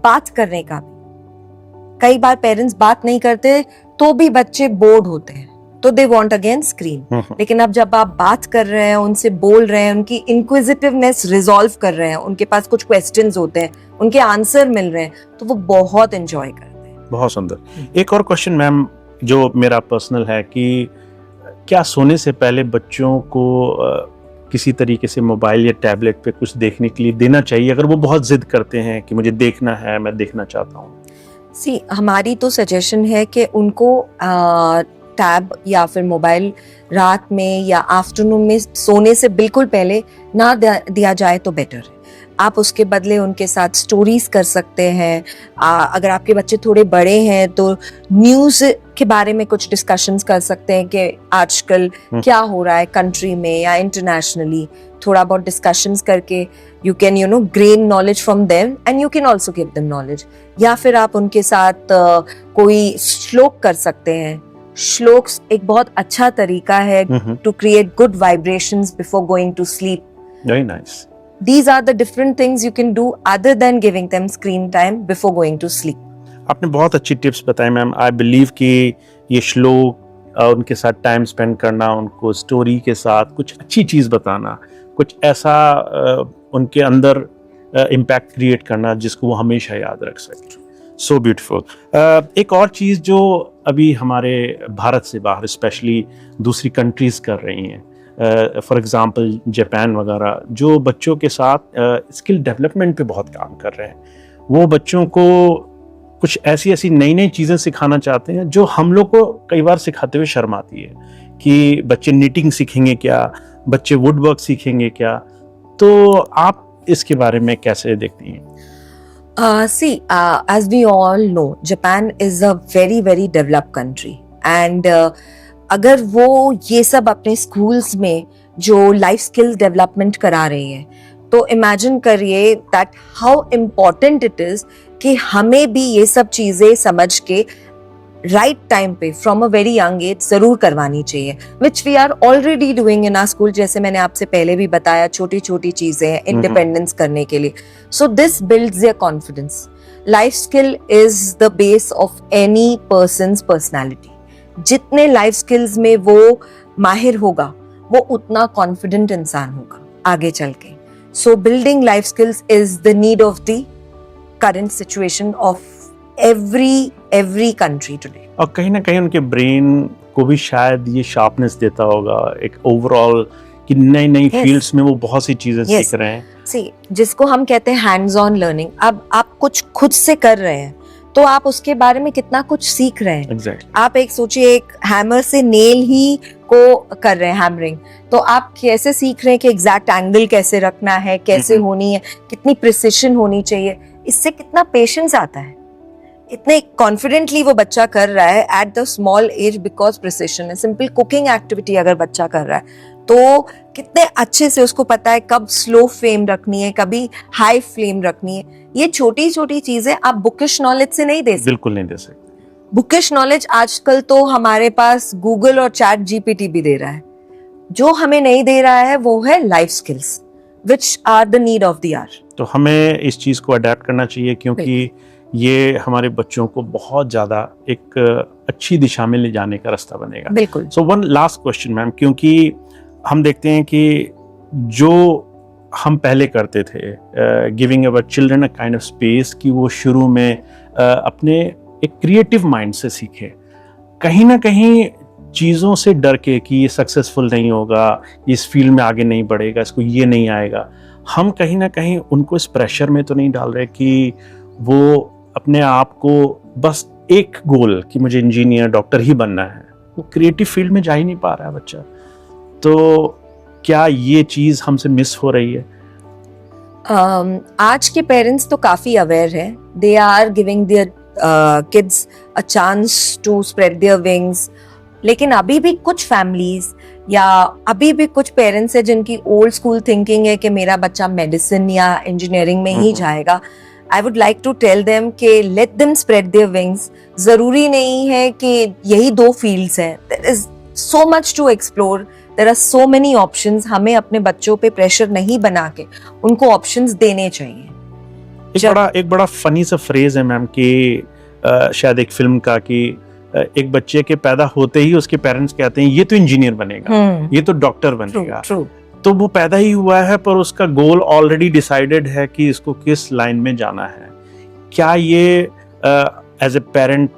Speaker 2: बात करने का भी। कई बार पेरेंट्स बात नहीं करते तो भी बच्चे बोर्ड होते हैं, तो दे वांट अगेन स्क्रीन। लेकिन अब जब आप बात कर रहे हैं, उनसे बोल रहे हैं, उनकी इंक्विजिटिवनेस रिजॉल्व कर रहे हैं, उनके पास कुछ क्वेश्चंस होते हैं, उनके आंसर मिल रहे हैं, तो वो बहुत एंजॉय करते हैं।
Speaker 5: बहुत सुंदर। एक और क्वेश्चन मैम जो मेरा पर्सनल है कि क्या सोने से पहले बच्चों को किसी तरीके से मोबाइल या टैबलेट पे कुछ देखने के लिए देना चाहिए अगर वो बहुत जिद करते हैं कि मुझे देखना है, मैं देखना चाहता हूँ?
Speaker 2: हमारी तो सजेशन है कि उनको टैब या फिर मोबाइल रात में या आफ्टरनून में सोने से बिल्कुल पहले ना दिया जाए तो बेटर है। आप उसके बदले उनके साथ स्टोरीज कर सकते हैं। अगर आपके बच्चे थोड़े बड़े हैं तो न्यूज़ के बारे में कुछ डिस्कशंस कर सकते हैं कि आजकल क्या हो रहा है कंट्री में या इंटरनेशनली। थोड़ा बहुत डिस्कशंस करके you can gain knowledge from them and you can also give them knowledge. या फिर आप उनके साथ कोई श्लोक कर सकते हैं। श्लोक एक बहुत अच्छा तरीका है to create good vibrations before going to sleep.
Speaker 5: Very nice.
Speaker 2: These are the different things you can do other than giving them screen time before going to sleep.
Speaker 5: आपने बहुत अच्छी टिप्स बताई मैम। आई बिलीव कि ये श्लोक, उनके साथ time spend करना, उनको स्टोरी के साथ कुछ अच्छी चीज़ बताना, कुछ ऐसा उनके अंदर इम्पैक्ट क्रिएट करना जिसको वो हमेशा याद रख सकें। So beautiful. एक और चीज़ जो अभी हमारे भारत से बाहर स्पेशली दूसरी कंट्रीज़ कर रही हैं, फॉर एग्जांपल जापान वगैरह, जो बच्चों के साथ स्किल डेवलपमेंट पे बहुत काम कर रहे हैं। वो बच्चों को कुछ ऐसी नई चीज़ें सिखाना चाहते हैं जो हम लोग को कई बार सिखाते हुए शर्म आती है कि बच्चे निटिंग सीखेंगे क्या, बच्चे वुड वर्क सीखेंगे क्या। तो आप इसके बारे में कैसे देखती हैं?
Speaker 2: See, as we all know, Japan is a very, very developed country. And अगर वो ये सब अपने schools में जो life skills development करा रही है, तो imagine करिए that how important it is कि हमें भी ये सब चीज़ें समझ के राइट टाइम पे from a very young age जरूर करवानी चाहिए, which we are already doing in our school. जैसे मैंने आपसे पहले भी बताया, छोटी छोटी चीजें हैं इंडिपेंडेंस करने के लिए. So this builds there confidence. Life skill is the base of any persons personality. जितने लाइफ स्किल्स में वो माहिर होगा, वो उतना कॉन्फिडेंट इंसान होगा आगे चल के. सो building life skills is the need of the current situation of every country today.
Speaker 5: और कहीं ना कहीं उनके ब्रेन को भी शायद ये शार्पनेस देता होगा, एक ओवरऑल कि नई नई फील्ड्स में वो बहुत सी चीजें सीख रहे हैं.
Speaker 2: See, जिसको हम कहते हैं हैंड्स ऑन लर्निंग. अब आप कुछ खुद से कर रहे हैं तो आप उसके बारे में कितना कुछ सीख रहे हैं.
Speaker 5: Exactly.
Speaker 2: आप एक सोचिए, एक हैमर से नेल ही को कर रहे हैं हैमरिंग, तो आप कैसे सीख रहे हैं कि एग्जैक्ट एंगल कैसे रखना है, कैसे होनी है, कितनी प्रिसिशन होनी चाहिए. इससे कितना पेशेंस आता है. इतने कॉन्फिडेंटली वो बच्चा कर रहा है at the small age because precision है. सिंपल कुकिंग एक्टिविटी अगर बच्चा कर रहा है तो कितने अच्छे से उसको पता है कब स्लो फ्लेम रखनी है, कभी हाई फ्लेम रखनी है. ये छोटी छोटी चीजें आप बुकिश नॉलेज से नहीं दे सकते.
Speaker 5: बिल्कुल नहीं दे सकते.
Speaker 2: बुकिश नॉलेज आजकल तो हमारे पास गूगल और चैट जीपीटी भी दे रहा है. जो हमें नहीं दे रहा है वो है life skills which are the need of the hour.
Speaker 5: तो हमें इस चीज को अडेप्ट करना चाहिए, क्योंकि ये हमारे बच्चों को बहुत ज़्यादा एक अच्छी दिशा में ले जाने का रास्ता बनेगा.
Speaker 2: बिल्कुल.
Speaker 5: So one last question ma'am, क्योंकि हम देखते हैं कि जो हम पहले करते थे, giving our children a kind of space, कि वो शुरू में अपने एक क्रिएटिव माइंड से सीखे. कहीं ना कहीं चीज़ों से डर के कि ये सक्सेसफुल नहीं होगा, इस फील्ड में आगे नहीं बढ़ेगा, इसको ये नहीं आएगा, हम कहीं ना कहीं उनको इस प्रेशर में तो नहीं डाल रहे कि वो अपने आप को बस एक गोल कि मुझे इंजीनियर डॉक्टर ही बनना है, वो क्रिएटिव फील्ड में जा ही नहीं पा रहा है बच्चा. तो क्या ये चीज़ हमसे मिस हो रही है?
Speaker 2: आज के पेरेंट्स तो काफ़ी अवेयर हैं. They are giving their kids a chance to spread their wings. लेकिन अभी भी कुछ फैमिलीज या अभी भी कुछ पेरेंट्स हैं जिनकी ओल्ड स्कूल थिंकिंग है कि मेरा बच्चा मेडिसिन या इंजीनियरिंग में ही जाएगा. I would like to tell them कि let them spread their wings. जरूरी नहीं है कि यही दो fields हैं. There is so much to explore. There are so many options. हमें अपने बच्चों पे प्रेशर नहीं बना के उनको ऑप्शंस देने चाहिए.
Speaker 5: एक बड़ा फनी सा फ्रेज है मैम कि शायद एक फिल्म का, कि एक बच्चे के पैदा होते ही उसके पेरेंट्स कहते हैं ये तो इंजीनियर बनेगा, ये तो डॉक्टर बनेगा.
Speaker 2: True.
Speaker 5: तो वो पैदा ही हुआ है पर उसका गोल ऑलरेडी डिसाइडेड है कि इसको किस लाइन में जाना है. क्या ये एज ए पेरेंट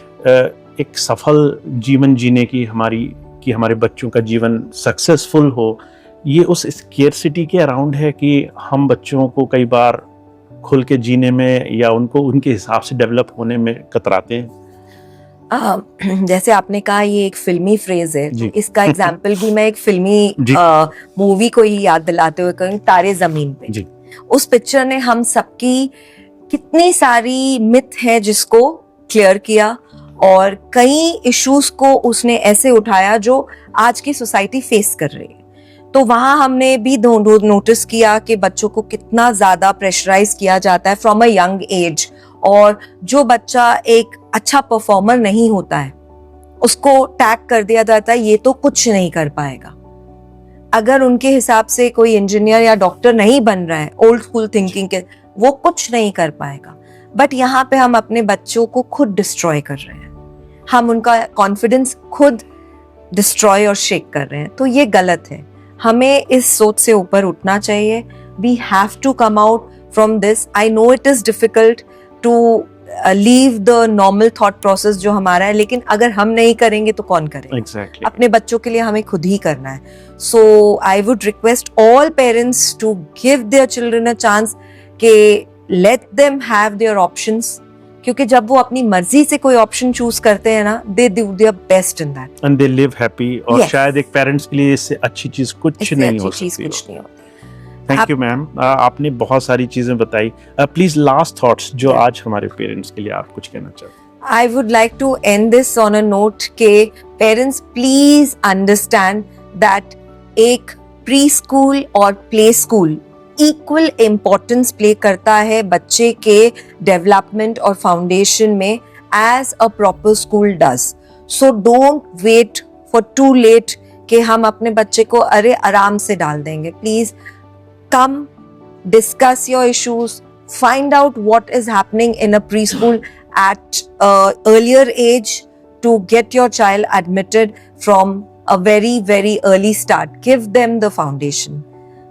Speaker 5: एक सफल जीवन जीने की हमारे बच्चों का जीवन सक्सेसफुल हो, ये उस स्केर्सिटी के अराउंड है कि हम बच्चों को कई बार खुल के जीने में या उनको उनके हिसाब से डेवलप होने में कतराते हैं?
Speaker 2: जैसे आपने कहा ये एक फिल्मी फ्रेज है, तो इसका एग्जाम्पल भी मैं एक फिल्मी मूवी को ही याद दिलाते हुए कहूँ, तारे जमीन पे.
Speaker 5: जी.
Speaker 2: उस पिक्चर ने हम सबकी कितनी सारी मिथ है जिसको क्लियर किया और कई इश्यूज को उसने ऐसे उठाया जो आज की सोसाइटी फेस कर रही है. तो वहां हमने भी नोटिस किया कि बच्चों को कितना ज्यादा प्रेशराइज किया जाता है फ्रॉम अ यंग एज, और जो बच्चा एक अच्छा परफॉर्मर नहीं होता है उसको टैग कर दिया जाता है ये तो कुछ नहीं कर पाएगा. अगर उनके हिसाब से कोई इंजीनियर या डॉक्टर नहीं बन रहा है ओल्ड स्कूल थिंकिंग के, वो कुछ नहीं कर पाएगा. बट यहाँ पे हम अपने बच्चों को खुद डिस्ट्रॉय कर रहे हैं, हम उनका कॉन्फिडेंस खुद डिस्ट्रॉय और शेक कर रहे हैं. तो ये गलत है. हमें इस सोच से ऊपर उठना चाहिए. We have to come out from this. I know it is difficult to leave the normal thought process जो हमारा है, लेकिन अगर हम नहीं करेंगे तो कौन करेगा?
Speaker 5: Exactly.
Speaker 2: अपने बच्चों के लिए हमें खुद ही करना है. So I would request all parents to give their children a chance कि let them have their options, क्योंकि जब वो अपनी मर्जी से कोई ऑप्शन चूज करते हैं ना, they do their best in that
Speaker 5: and they live happy. और शायद एक पेरेंट्स के लिए इससे अच्छी चीज कुछ नहीं हो सकती. थैंक यू मैम, आपने बहुत सारी चीज़ें बताई। प्लीज लास्ट थॉट्स जो आज हमारे पेरेंट्स के लिए आप कुछ कहना चाहते हैं।
Speaker 2: I would like to end this on a note के parents please understand that एक preschool और play school equal importance play करता है बच्चे के development और foundation में as a proper school does. So don't wait for too late कि हम अपने बच्चे को अरे आराम से डाल देंगे. Please come, discuss your issues, find out what is happening in a preschool at earlier age to get your child admitted from a very very early start. Give them the foundation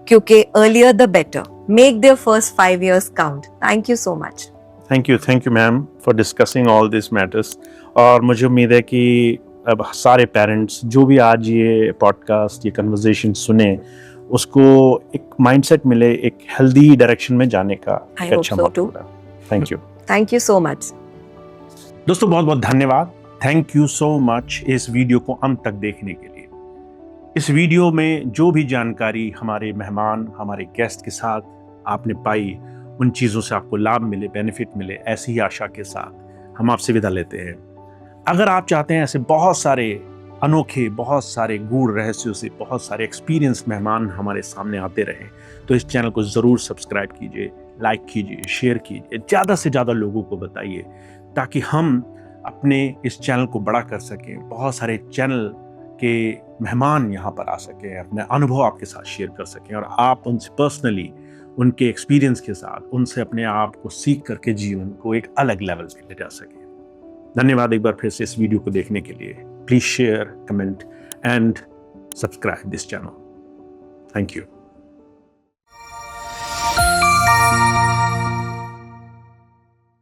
Speaker 2: क्योंकि earlier the better. Make their first 5 years count. Thank you so much.
Speaker 5: Thank you ma'am for discussing all this matters. और मुझे उम्मीद है कि अब सारे parents जो भी आज ये पॉडकास्ट ये कन्वर्सेशन सुने उसको एक माइंडसेट मिले, एक हेल्दी डायरेक्शन में जाने का
Speaker 2: I
Speaker 5: एक
Speaker 2: hope
Speaker 5: अच्छा
Speaker 2: so
Speaker 5: मौका
Speaker 2: too.
Speaker 5: मिला। Thank you.
Speaker 2: Thank you so much.
Speaker 1: दोस्तों बहुत बहुत धन्यवाद, थैंक यू सो मच इस वीडियो को अंत तक देखने के लिए। इस वीडियो में जो भी जानकारी हमारे मेहमान हमारे गेस्ट के साथ आपने पाई उन चीज़ों से आपको लाभ मिले, बेनिफिट मिले, ऐसी ही आशा के साथ हम आपसे विदा लेते हैं। अगर आप चाहते हैं ऐसे बहुत सारे अनोखे, बहुत सारे गूढ़ रहस्यों से बहुत सारे एक्सपीरियंस मेहमान हमारे सामने आते रहें तो इस चैनल को ज़रूर सब्सक्राइब कीजिए, लाइक कीजिए, शेयर कीजिए, ज़्यादा से ज़्यादा लोगों को बताइए ताकि हम अपने इस चैनल को बड़ा कर सकें, बहुत सारे चैनल के मेहमान यहाँ पर आ सकें, अपने अनुभव आपके साथ शेयर कर सकें और आप उनसे पर्सनली उनके एक्सपीरियंस के साथ उनसे अपने आप को सीख करके जीवन को एक अलग लेवल पे ले जा सकें। धन्यवाद एक बार फिर से इस वीडियो को देखने के लिए। Please share, comment and subscribe this channel. Thank you.